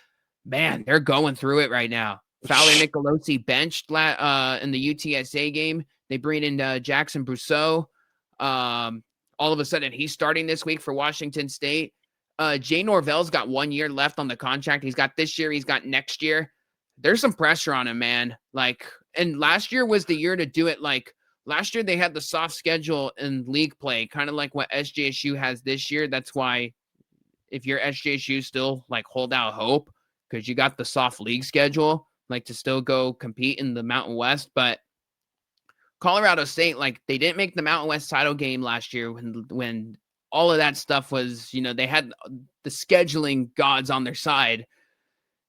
man, they're going through it right now. Fowler Nicolosi benched in the UTSA game. They bring in Jackson Brousseau. All of a sudden, he's starting this week for Washington State. Jay Norvell's got 1 year left on the contract. He's got this year. He's got next year. There's some pressure on him, man. Like, and last year was the year to do it. Like, last year they had the soft schedule in league play, kind of like what SJSU has this year. That's why if you're SJSU, still like hold out hope because you got the soft league schedule, like to still go compete in the Mountain West. But Colorado State, like, they didn't make the Mountain West title game last year when all of that stuff was, they had the scheduling gods on their side.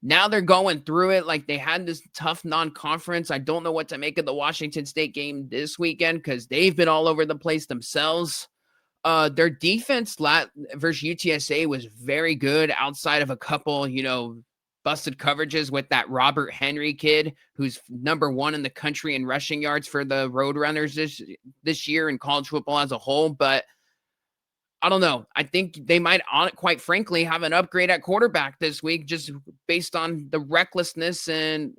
Now they're going through it. Like, they had this tough non-conference. I don't know what to make of the Washington State game this weekend because they've been all over the place themselves. Their defense versus UTSA was very good outside of a couple, busted coverages with that Robert Henry kid who's number 1 in the country in rushing yards for the Roadrunners this year in college football as a whole. But I don't know. I think they might, quite frankly, have an upgrade at quarterback this week just based on the recklessness and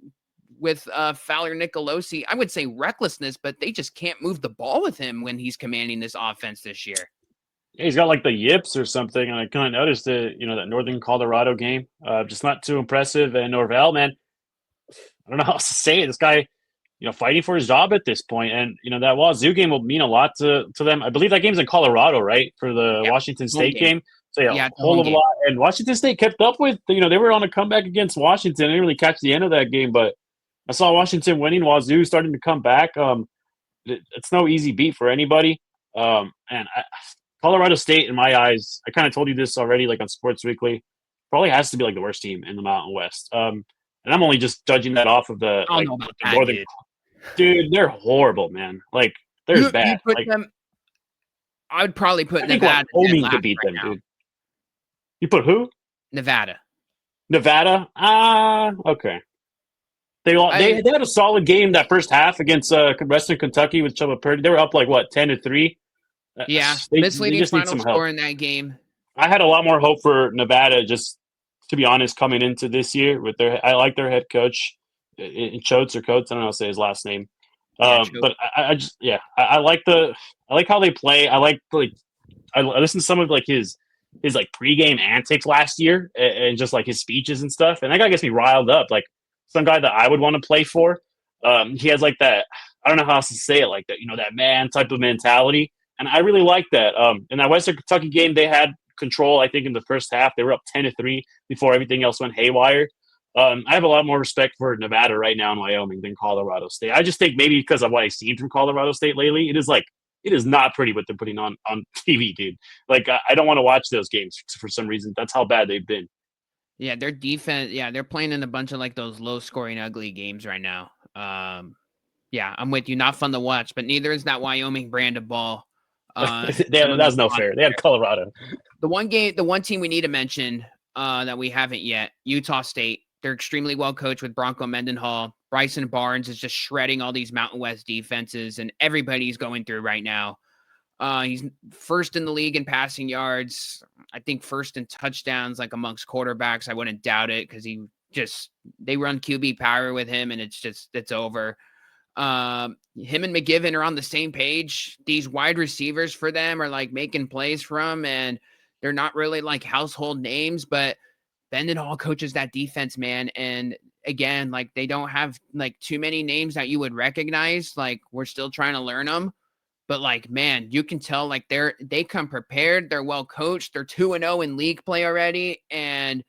with Fowler Nicolosi. I would say recklessness, but they just can't move the ball with him when he's commanding this offense this year. Yeah, he's got like the yips or something, and I kind of noticed that that Northern Colorado game, just not too impressive. And Norvell, man, I don't know how else to say it. This guy, fighting for his job at this point, and that Wazoo game will mean a lot to them. I believe that game's in Colorado, right, for the Washington State game. So yeah, a whole of a lot. And Washington State kept up with, they were on a comeback against Washington. They didn't really catch the end of that game, but I saw Washington winning, Wazoo starting to come back. It's no easy beat for anybody. Colorado State, in my eyes, I kind of told you this already, like on Sports Weekly, probably has to be like the worst team in the Mountain West. And I'm only just judging that off of the Northern. Dude, they're horrible, man. Like, they're bad. I would probably put Nevada. Wyoming could beat them, dude. You put who? Nevada. Nevada? Okay. They had a solid game that first half against Western Kentucky with Chubba Purdy. They were up like 10-3. Yeah, misleading final score in that game. I had a lot more hope for Nevada, just to be honest, coming into this year with I like their head coach in Coates. I don't know how to say his last name. But I like how they play. I listened to some of like his like pregame antics last year and just like his speeches and stuff, and that guy gets me riled up. Like, some guy that I would want to play for. He has like that. I don't know how else to say it, like that. That man type of mentality. And I really like that. In that Western Kentucky game, they had control, I think, in the first half. They were up 10-3 before everything else went haywire. I have a lot more respect for Nevada right now in Wyoming than Colorado State. I just think maybe because of what I've seen from Colorado State lately, it is not pretty what they're putting on TV, dude. Like, I don't want to watch those games for some reason. That's how bad they've been. Yeah, their defense, they're playing in a bunch of like those low-scoring, ugly games right now. Yeah, I'm with you. Not fun to watch, but neither is that Wyoming brand of ball. That's no fair. They had Colorado. The one team we need to mention that we haven't yet, Utah State. They're extremely well coached with Bronco Mendenhall. Bryson Barnes is just shredding all these Mountain West defenses, and everybody's going through right now. He's first in the league in passing yards. I think first in touchdowns, like amongst quarterbacks. I wouldn't doubt it because they run QB power with him, and it's over. Him and McGivern are on the same page. These wide receivers for them are like making plays from, and they're not really like household names, but Mendenhall coaches that defense, man. And again, like, they don't have like too many names that you would recognize. Like, we're still trying to learn them, but like, man, you can tell like they come prepared. They're well coached. They're 2-0 in league play already. And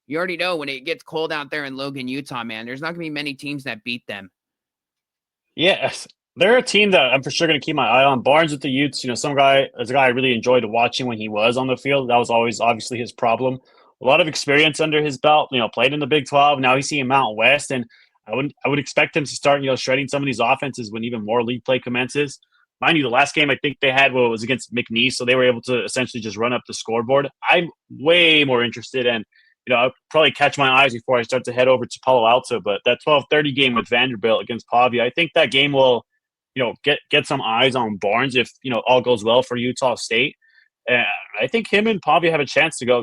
you already know when it gets cold out there in Logan, Utah, man, there's not gonna be many teams that beat them. Yes, they're a team that I'm for sure going to keep my eye on. Barnes with the Utes, there's a guy I really enjoyed watching when he was on the field. That was always obviously his problem. A lot of experience under his belt, played in the Big 12. Now he's seeing Mountain West, and I would expect him to start, shredding some of these offenses when even more league play commences. Mind you, the last game I think they had was against McNeese, so they were able to essentially just run up the scoreboard. I'm way more interested, and I'll probably catch my eyes before I start to head over to Palo Alto. But that 12:30 game with Vanderbilt against Pavia, I think that game will, get some eyes on Barnes if all goes well for Utah State. And I think him and Pavia have a chance to go,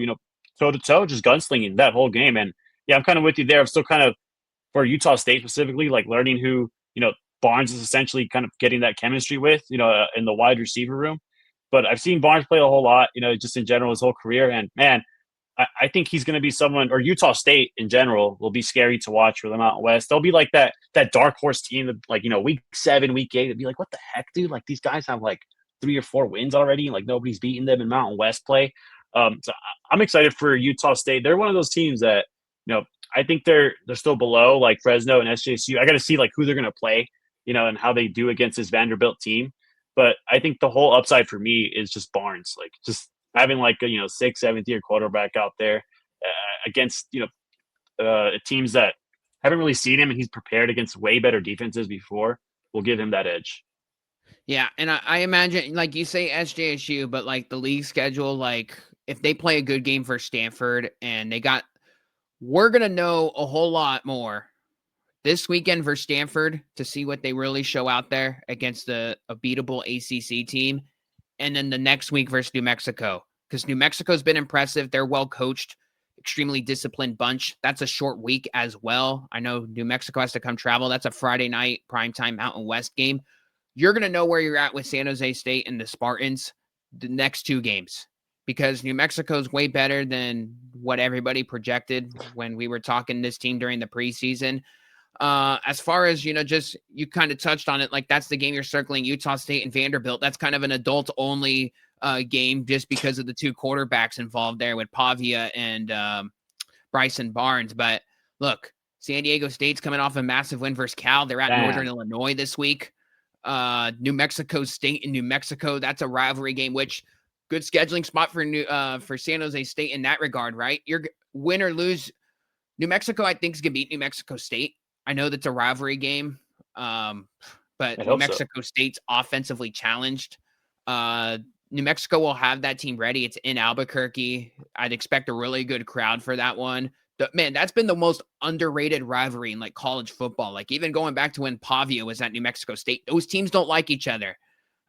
toe to toe, just gunslinging that whole game. And yeah, I'm kind of with you there. I'm still kind of for Utah State specifically, like learning who Barnes is essentially kind of getting that chemistry with, in the wide receiver room. But I've seen Barnes play a whole lot, just in general his whole career. And man, I think he's going to be someone, or Utah State in general will be scary to watch for the Mountain West. They'll be like that dark horse team, that, like, week 7, week 8, it'd be like, what the heck, dude? Like these guys have like 3 or 4 wins already, and like nobody's beating them in Mountain West play. So I'm excited for Utah State. They're one of those teams that, I think they're still below like Fresno and SJSU. I got to see like who they're going to play, and how they do against this Vanderbilt team. But I think the whole upside for me is just Barnes, like just having like a 6th, 7th year quarterback out there against teams that haven't really seen him, and he's prepared against way better defenses before, will give him that edge. Yeah, and I imagine, like you say SJSU, but like the league schedule, like if they play a good game for Stanford and we're going to know a whole lot more this weekend for Stanford to see what they really show out there against a beatable ACC team. And then the next week versus New Mexico, because New Mexico's been impressive. They're well coached, extremely disciplined bunch. That's a short week as well. I know New Mexico has to come travel. That's a Friday night primetime Mountain West game. You're going to know where you're at with San Jose State and the Spartans the next 2 games, because New Mexico's way better than what everybody projected when we were talking this team during the preseason. As far as, just you kind of touched on it, like that's the game you're circling, Utah State and Vanderbilt. That's kind of an adult only game just because of the 2 quarterbacks involved there with Pavia and Bryson Barnes. But look, San Diego State's coming off a massive win versus Cal. They're at Northern Illinois this week. New Mexico State and New Mexico, that's a rivalry game, which good scheduling spot for San Jose State in that regard, right? You're win or lose. New Mexico, I think, is going to beat New Mexico State. I know that's a rivalry game, but New Mexico State's offensively challenged. New Mexico will have that team ready. It's in Albuquerque. I'd expect a really good crowd for that one. Man, that's been the most underrated rivalry in like college football. Like even going back to when Pavia was at New Mexico State, those teams don't like each other.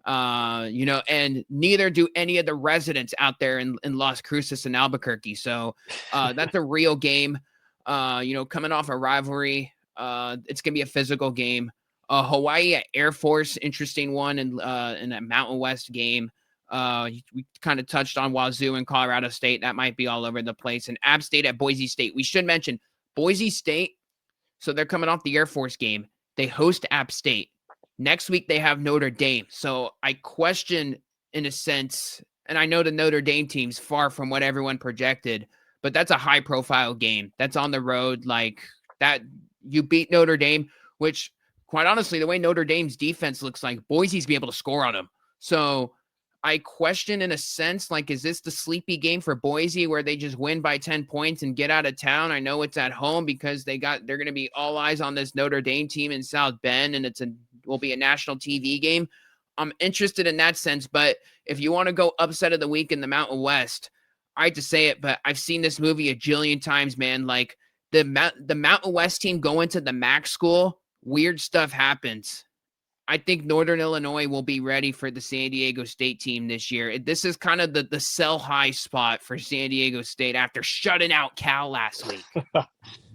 And neither do any of the residents out there in Las Cruces and Albuquerque. So that's a real game. Coming off a rivalry, it's gonna be a physical game. Hawaii at Air Force, interesting one, in a Mountain West game. We kind of touched on Wazoo and Colorado State. That might be all over the place. And App State at Boise State. We should mention Boise State. So they're coming off the Air Force game. They host App State. Next week, they have Notre Dame. So I question, in a sense, and I know the Notre Dame team's far from what everyone projected, but that's a high-profile game. That's on the road. Like that, you beat Notre Dame, which, quite honestly, the way Notre Dame's defense looks like, Boise's be able to score on them. So I question, in a sense, like, is this the sleepy game for Boise where they just win by 10 points and get out of town? I know it's at home because they're going to be all eyes on this Notre Dame team in South Bend, and will be a national TV game. I'm interested in that sense, but if you want to go upset of the week in the Mountain West, I hate to say it, but I've seen this movie a jillion times, man. Like the Mountain West team going to the MAC school, weird stuff happens. I think Northern Illinois will be ready for the San Diego State team this year. This is kind of the sell high spot for San Diego State after shutting out Cal last week.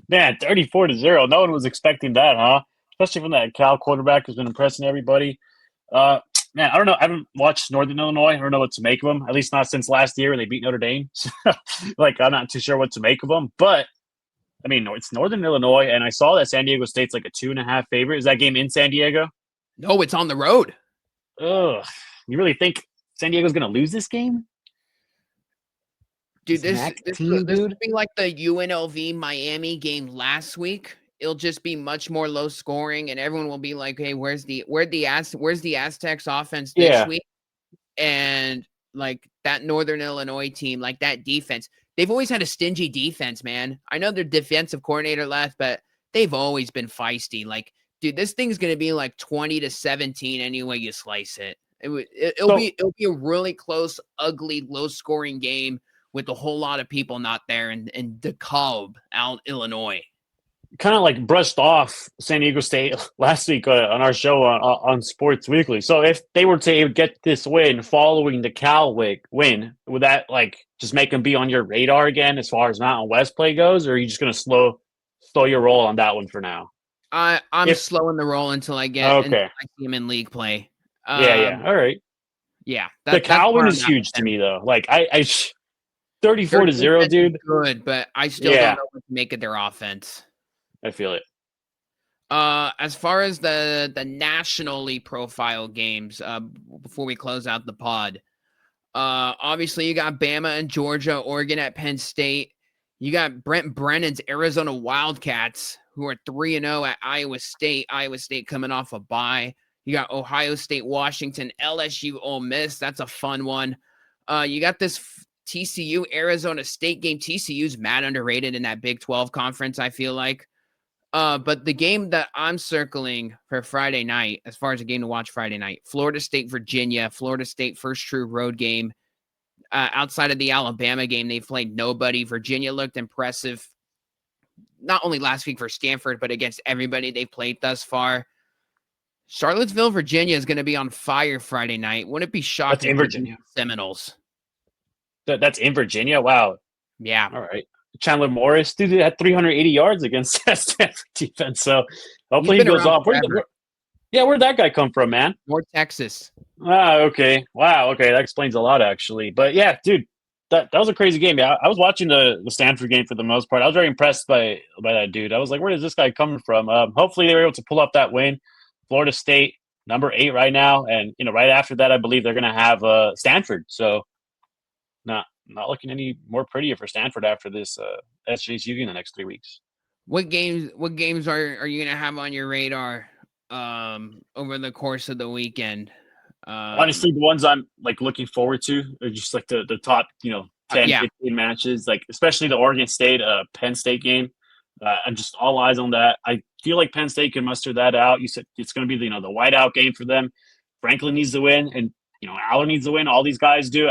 Man, 34-0. No one was expecting that, huh? Especially from that Cal quarterback who's been impressing everybody. Man, I don't know. I haven't watched Northern Illinois. I don't know what to make of them, at least not since last year when they beat Notre Dame. Like, I'm not too sure what to make of them. But, I mean, it's Northern Illinois, and I saw that San Diego State's like a 2.5 favorite. Is that game in San Diego? No, it's on the road. Ugh. You really think San Diego's going to lose this game? Dude, this would be like the UNLV Miami game last week. It'll just be much more low scoring, and everyone will be like, "Hey, where's the Aztecs offense this week?" And like that Northern Illinois team, like that defense, they've always had a stingy defense, man. I know their defensive coordinator left, but they've always been feisty. Like, dude, this thing's gonna be like 20-17 any way you slice it. It'll be a really close, ugly, low scoring game with a whole lot of people not there in DeKalb, Illinois. Kind of like brushed off San Diego State last week on our show on Sports Weekly. So if they were to get this win following the Cal win, would that like just make them be on your radar again as far as Mountain West play goes, or are you just going to slow your roll on that one for now? I'm slowing the roll until I see him in league play. Yeah. All right. Yeah, the Cal win is huge to me though. Like I 34-0, dude. Good, but I still don't know what to make of their offense. I feel it. As far as the nationally profile games, before we close out the pod, obviously you got Bama and Georgia, Oregon at Penn State. You got Brent Brennan's Arizona Wildcats, who are 3-0 at Iowa State. Iowa State coming off a bye. You got Ohio State, Washington, LSU, Ole Miss. That's a fun one. You got this TCU Arizona State game. TCU's mad underrated in that Big 12 conference, I feel like. But the game that I'm circling for Friday night, as far as a game to watch Friday night, Florida State, Virginia. Florida State first true road game. Outside of the Alabama game, they've played nobody. Virginia looked impressive, not only last week for Stanford, but against everybody they've played thus far. Charlottesville, Virginia is going to be on fire Friday night. Wouldn't it be shocking? That's in Virginia. Seminoles. That's in Virginia? Wow. Yeah. All right. Chandler Morris, dude, had 380 yards against that Stanford defense. So hopefully he goes off. Where'd that guy come from, man? North Texas. Okay. Wow. Okay. That explains a lot, actually. But yeah, dude, that was a crazy game. Yeah, I was watching the Stanford game for the most part. I was very impressed by that dude. I was like, where is this guy coming from? Hopefully they were able to pull up that win. Florida State, number 8 right now. And, right after that, I believe they're going to have Stanford. So not looking any more prettier for Stanford after this SJSU in the next 3 weeks. What games are you going to have on your radar over the course of the weekend? Honestly, the ones I'm like looking forward to are just like the top, 10, 15 matches, like especially the Oregon State, Penn State game. I'm just all eyes on that. I feel like Penn State can muster that out. You said it's going to be the whiteout game for them. Franklin needs to win, and Allen needs to win. All these guys do.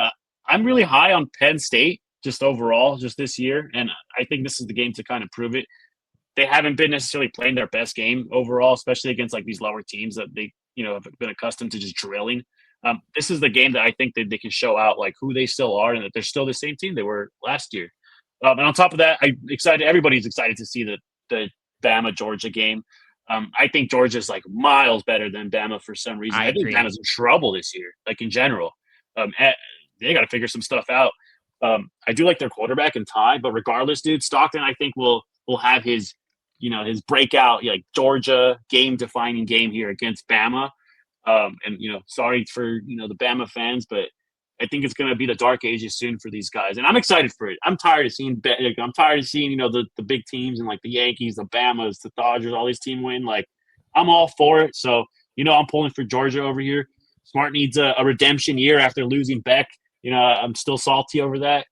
I'm really high on Penn State just overall, just this year, and I think this is the game to kind of prove it. They haven't been necessarily playing their best game overall, especially against like these lower teams that they have been accustomed to just drilling. This is the game that I think that they can show out like who they still are and that they're still the same team they were last year. And on top of that, everybody's excited to see the Bama Georgia game. I think Georgia's like miles better than Bama for some reason. I think Bama's in trouble this year, like in general. They got to figure some stuff out. I do like their quarterback and Ty, but regardless, dude, Stockton I think will have his his breakout like Georgia game-defining game here against Bama. And sorry for the Bama fans, but I think it's going to be the dark ages soon for these guys, and I'm excited for it. I'm tired of seeing the big teams and like the Yankees, the Bamas, the Dodgers, all these teams win. Like I'm all for it. So I'm pulling for Georgia over here. Smart needs a redemption year after losing Beck. I'm still salty over that.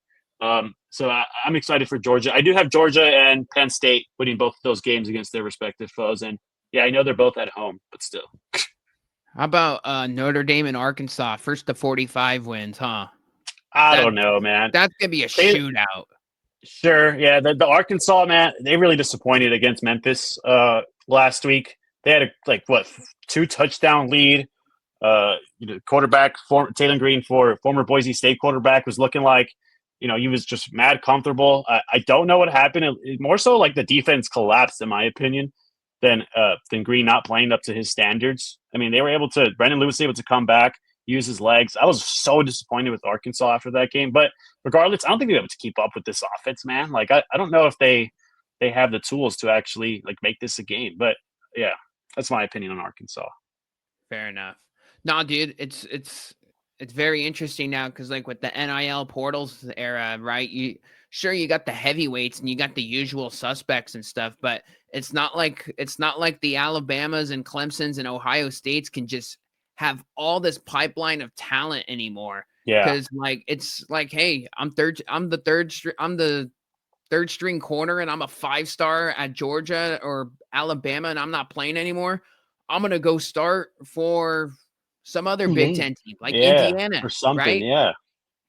So I'm excited for Georgia. I do have Georgia and Penn State winning both of those games against their respective foes, and yeah, I know they're both at home, but still. How about Notre Dame and Arkansas? First to 45 wins, huh? I don't know, man. That's going to be a shootout. Sure, yeah. The Arkansas, man, they really disappointed against Memphis last week. They had a 2-touchdown lead. Quarterback, Taylor Green, for former Boise State quarterback, was looking like, he was just mad comfortable. I don't know what happened. It more so like the defense collapsed, in my opinion, than Green not playing up to his standards. I mean, Brandon Lewis was able to come back, use his legs. I was so disappointed with Arkansas after that game. But regardless, I don't think they'll be able to keep up with this offense, man. Like, I don't know if they have the tools to actually like make this a game. But yeah, that's my opinion on Arkansas. Fair enough. No, dude, it's very interesting now because like with the NIL portals era, right? You got the heavyweights and you got the usual suspects and stuff, but it's not like the Alabamas and Clemsons and Ohio States can just have all this pipeline of talent anymore. Yeah, because like it's like, hey, I'm the third string corner and I'm a 5-star at Georgia or Alabama and I'm not playing anymore. I'm gonna go start for some other Big Ten team like Indiana or something. right? Yeah.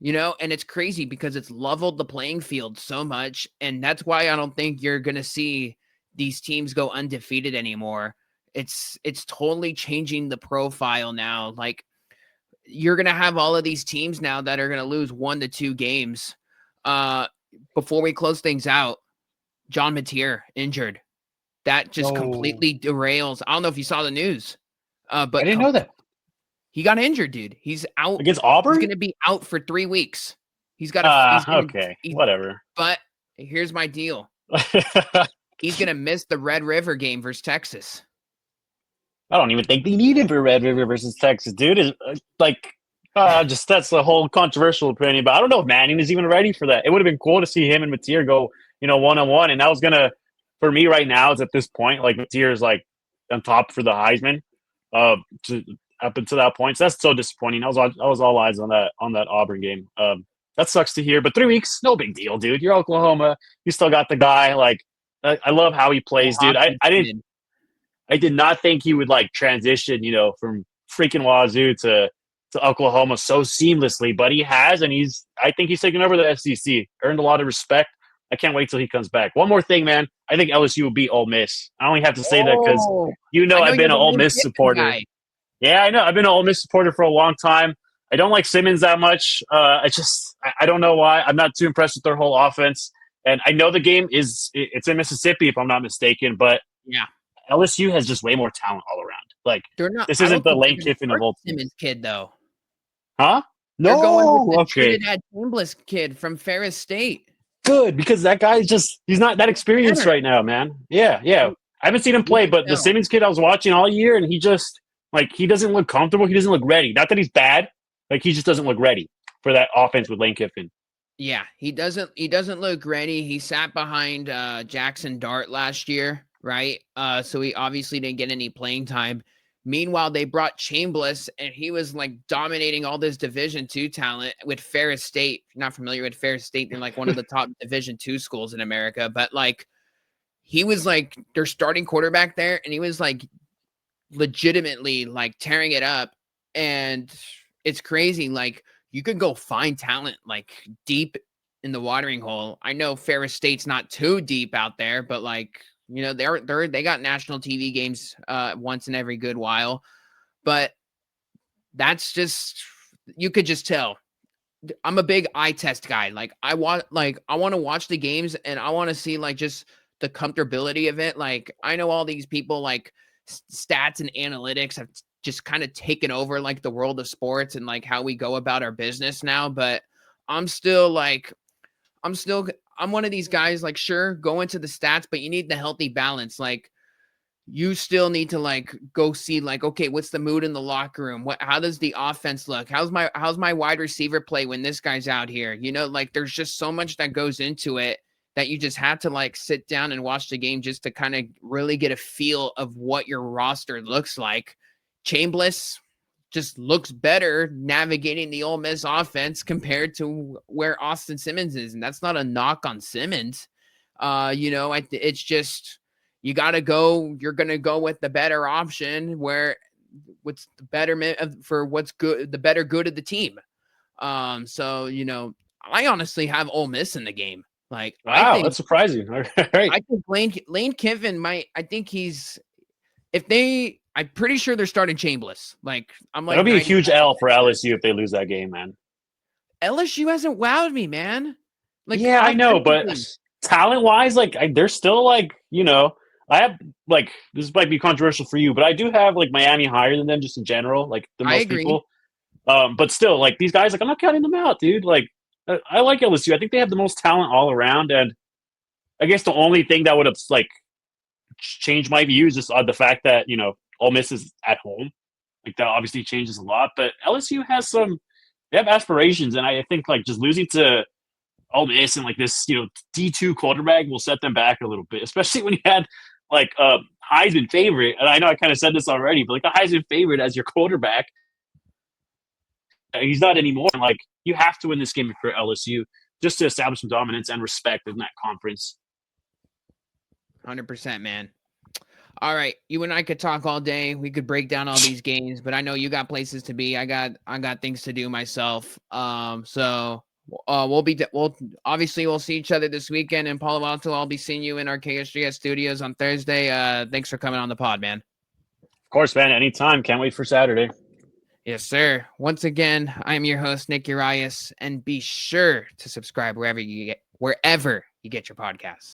and it's crazy because it's leveled the playing field so much. And that's why I don't think you're going to see these teams go undefeated anymore. It's totally changing the profile now. Like, you're going to have all of these teams now that are going to lose 1 to 2 games. Before we close things out, John Mateer injured. That just completely derails. I don't know if you saw the news, but I didn't know that. He got injured, dude. He's out against Auburn. He's going to be out for 3 weeks. He's got whatever. But here's my deal. He's going to miss the Red River game versus Texas. I don't even think they need him for Red River versus Texas, dude. Is that's a whole controversial opinion, but I don't know if Manning is even ready for that. It would have been cool to see him and Mateer go, one-on-one, and that was gonna, for me right now, is at this point, like Mateer is like on top for the Heisman, up until that point. So that's so disappointing. I was all eyes on that Auburn game. That sucks to hear, but 3 weeks, no big deal, dude. You're Oklahoma. You still got the guy. Like, I love how he plays, dude. I did not think he would like transition, from freaking Wazoo to Oklahoma so seamlessly, but he has, and I think he's taken over the SEC, earned a lot of respect. I can't wait till he comes back. One more thing, man. I think LSU will beat Ole Miss. I only have to say that because I've been an Ole Miss supporter. Guy. Yeah, I know. I've been an Ole Miss supporter for a long time. I don't like Simmons that much. I don't know why. I'm not too impressed with their whole offense. And I know the game it's in Mississippi, if I'm not mistaken, but yeah, LSU has just way more talent all around. Like, they're not. This isn't the Lane Kiffin of old Simmons kid, though. Huh? No. They're going with the Trinidad Chambliss kid from Ferris State. Good, because that guy he's not that experienced right now, man. Yeah. I haven't seen him play, but the Simmons kid I was watching all year, and he just, he doesn't look comfortable. He doesn't look ready. Not that he's bad. He just doesn't look ready for that offense with Lane Kiffin. Yeah, he doesn't look ready. He sat behind Jackson Dart last year, right? So he obviously didn't get any playing time. Meanwhile, they brought Chambliss, and he was dominating all this Division II talent with Ferris State. If you're not familiar with Ferris State, they're one of the top Division II schools in America. But he was their starting quarterback there, and he was legitimately tearing it up. And it's crazy. You could go find talent deep in the watering hole. I know Ferris State's not too deep out there, but they got national TV games once in every good while. But that's just, you could just tell. I'm a big eye test guy. I want to watch the games, and I want to see just the comfortability of it. I know all these people stats and analytics have just kind of taken over the world of sports and how we go about our business now. But I'm one of these guys, sure, go into the stats, but you need the healthy balance. You still need to go see okay, what's the mood in the locker room? How does the offense look? How's my wide receiver play when this guy's out here? There's just so much that goes into it that you just have to sit down and watch the game just to kind of really get a feel of what your roster looks like. Chambliss just looks better navigating the Ole Miss offense compared to where Austin Simmons is. And that's not a knock on Simmons. It's just, you're going to go with the better option where what's the betterment for what's good, the better good of the team. I honestly have Ole Miss in the game. Wow, that's surprising. All right. I think Lane Kiffin I'm pretty sure they're starting Chambliss. It'll be a huge L for LSU if they lose that game, man. LSU hasn't wowed me, man. I know, but talent-wise, they're still I have this might be controversial for you, but I do have Miami higher than them just in general, the most people. But still, these guys, I'm not counting them out, dude. I like LSU. I think they have the most talent all around, and I guess the only thing that would have changed my views is the fact that Ole Miss is at home. That obviously changes a lot, but LSU has they have aspirations, and I think just losing to Ole Miss and this D2 quarterback will set them back a little bit, especially when you had Heisman favorite. And I know I kind of said this already, but a Heisman favorite as your quarterback, he's not anymore. And you have to win this game for LSU just to establish some dominance and respect in that conference. 100%, man. All right, you and I could talk all day. We could break down all these games, but I know you got places to be. I got things to do myself. We'll obviously we'll see each other this weekend in Palo Alto. I'll be seeing you in our KSGS studios on Thursday. Thanks for coming on the pod, man. Of course, man. Anytime. Can't wait for Saturday. Yes, sir. Once again, I am your host, Nick Urias, and be sure to subscribe wherever you get your podcasts.